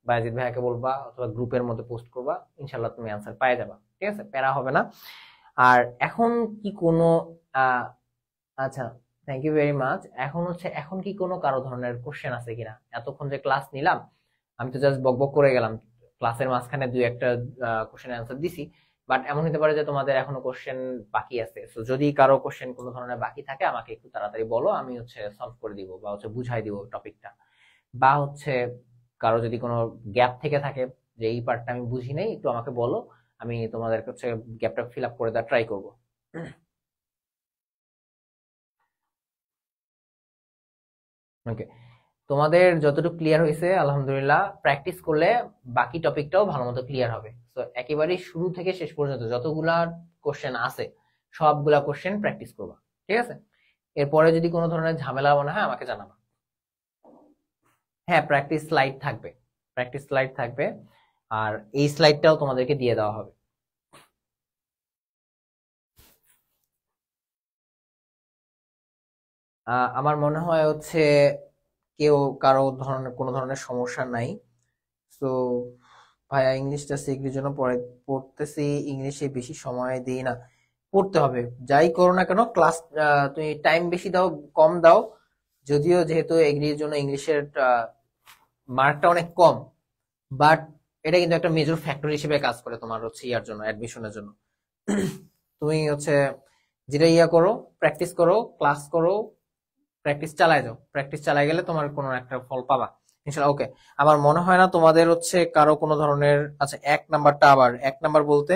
Speaker 1: বায়েজিদ ভাইয়াকে বলবা, অথবা গ্রুপের মধ্যে পোস্ট করবা, ইনশাল্লাহ তুমি আনসার পাই যাবা। ঠিক আছে, প্যারা হবে না। আর এখন কি কোনো আহ আচ্ছা, থ্যাংক ইউ ভেরি মাচ। এখন হচ্ছে, এখন কি কোনো কারো ধরনের কোশ্চেন আছে কিনা? এতক্ষণ যে ক্লাস নিলাম, আমি তো জাস্ট বকবক করে গেলাম, ক্লাসের মাঝখানে দুই একটা কোশ্চেনের অ্যান্সার দিছি। বাট এমন হতে পারে যে তোমাদের এখনো কোশ্চেন বাকি আছে। তো যদি কারো কোশ্চেন কোনো ধরনের বাকি থাকে, আমাকে একটু তাড়াতাড়ি বলো, আমি হচ্ছে সলভ করে দিব বা হচ্ছে বুঝাই দিব টপিকটা। বা হচ্ছে কারো যদি কোনো গ্যাপ থেকে থাকে যে এই পার্টটা আমি বুঝি নাই, একটু আমাকে বলো, আমি তোমাদের হচ্ছে গ্যাপটা ফিল আপ করে দেওয়ার ট্রাই করবো। ওকে, তোমাদের যতটুকু ক্লিয়ার হয়েছে আলহামদুলিল্লাহ, প্র্যাকটিস করলে বাকি টপিকটাও ভালো মতো ক্লিয়ার হবে। তো একেবারে শুরু থেকে শেষ পর্যন্ত যতগুলা কোশ্চেন আছে, সবগুলা কোশ্চেন প্র্যাকটিস করবা। ঠিক আছে, এরপরে যদি কোনো ধরনের ঝামেলা মনে হয় আমাকে জানাবা। হ্যাঁ, প্র্যাকটিস স্লাইড থাকবে, প্র্যাকটিস স্লাইড থাকবে, আর এই স্লাইডটাও তোমাদেরকে দিয়ে দেওয়া হবে। আমার মনে হয় হচ্ছে কেউ কারো ধরনের কোনো ধরনের সমস্যা নাই। তো ভাইয়া ইংলিশটা সিকিউর জন্য পড়তেছি, ইংলিশে বেশি সময় দিই না। পড়তে হবে, যাই করো না কেন ক্লাস, তুমি টাইম বেশি দাও কম দাও, যদিও যেহেতু এগ্রির জন্য ইংলিশের মার্কটা অনেক কম, বাট এটা কিন্তু একটা মেজর ফ্যাক্টর হিসেবে কাজ করে তোমার হচ্ছে ইয়ার জন্য, অ্যাডমিশনের জন্য। তুমি হচ্ছে যেটা ইয়া করো, প্র্যাকটিস করো, ক্লাস করো, প্র্যাকটিস চালায় যাও, প্র্যাকটিস চালায় গেলে তোমার কোনো একটা ফল পাবা ইনশাল্লাহ। ওকে, আমার মনে হয় না তোমাদের হচ্ছে কারো কোনো ধরনের, আচ্ছা এক নাম্বারটা, আবার এক নাম্বার বলতে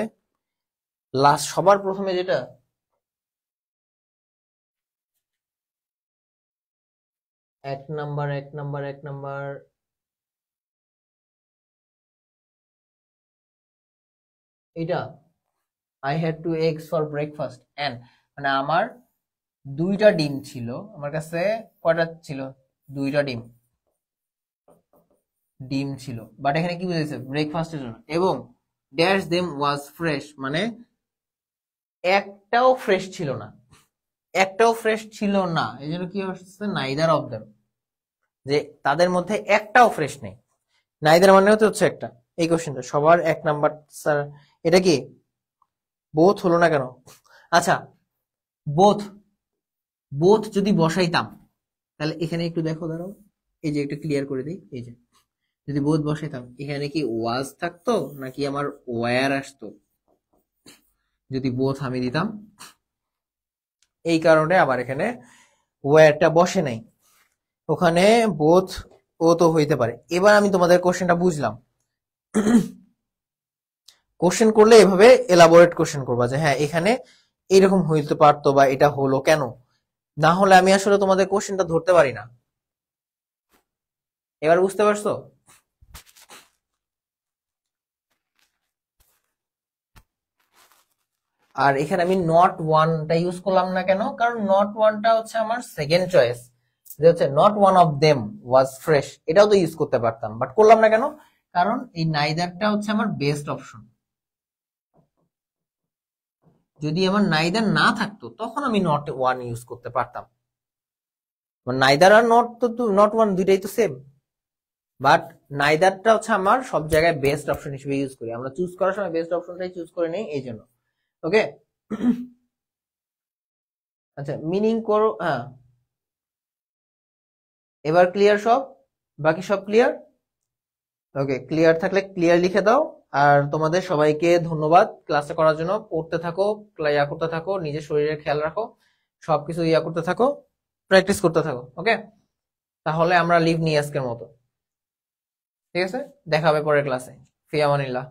Speaker 1: লাস্ট সবার প্রথমে যেটা, এক নাম্বার এক নাম্বার এক নাম্বার, এটা I had two eggs for breakfast and, মানে আমার দুইটা ডিম ছিল আমার কাছে। কয়টা ছিল? দুইটা ডিম, ডিম ছিল। বাট এখানে কি বুঝেছে? ব্রেকফাস্টের জন্য। এবং ড্যাশ দেম ওয়াজ ফ্রেশ, মানে একটাও ফ্রেশ ছিল না, একটাও ফ্রেশ ছিল না, এই জন্য কি হচ্ছে নাইদার অফ দেম, যে তাদের মধ্যে একটাও ফ্রেশ নেই। নাইদার মানে হচ্ছে একটা, এই কোশ্চেনটা সবার এক নাম্বার। স্যার এটা কি বোথ হলো না কেন? আচ্ছা, বোথ, বোথ যদি বসাইতাম তাহলে এখানে একটু দেখো, দাঁড়াও, এই যে একটু ক্লিয়ার করে দিই, এই যে যদি বোথ বসাইতাম এখানে কি ওয়াজ থাকতো নাকি আমার ওয়্যার আসতো? যদি বোথ আমি দিতাম, এই কারণে আবার এখানে ওয়্যারটা বসে নাই, ওখানে বোথ ও তো হইতে পারে। এবার আমি তোমাদের কোশ্চেনটা বুঝলাম। কোশ্চেন করলে এভাবে এলাবোরেট কোশ্চেন করবা যে হ্যাঁ এখানে এরকম হইতে পারতো বা এটা হলো কেন, না হলে আমি আসলে তোমাদের কোশ্চেনটা ধরতে পারি না। এবার বুঝতে পারছো? আর এখানে আমি নট ওয়ানটা ইউজ করলাম না কেন? কারণ নট ওয়ানটা হচ্ছে আমার সেকেন্ড চয়েস, যে হচ্ছে not one of them was fresh, এটাও তো ইউজ করতে পারতাম, বাট করলাম না কেন? কারণ এই নাইদারটা হচ্ছে আমার বেস্ট অপশন। যদি আমার নাইদার না থাকতো তখন আমি নট ওয়ান ইউজ করতে পারতাম। নাইদার আর নট তো, নট ওয়ান দুইটাই তো সেম, বাট নাইদারটা হচ্ছে আমার সব জায়গায় বেস্ট অপশন হিসেবে ইউজ করি। আমরা চুজ করার সময় বেস্ট অপশনটাই চুজ করে নেই, এই জন্য। ওকে, আচ্ছা মিনিং করো, হ্যাঁ এবার ক্লিয়ার সব, বাকি সব ক্লিয়ার? ওকে, ক্লিয়ার থাকলে ক্লিয়ার লিখে দাও। আর তোমাদের সবাইকে ধন্যবাদ ক্লাসে করার জন্য। পড়তে থাকো, ইয়া করতে থাকো, নিজের শরীরের খেয়াল রাখো, সবকিছু ইয়া করতে থাকো, প্র্যাকটিস করতে থাকো। ওকে, তাহলে আমরা লিভ নিই আজকের মতো। ঠিক আছে, দেখা হবে পরের ক্লাসে। ফি আমানিল্লাহ।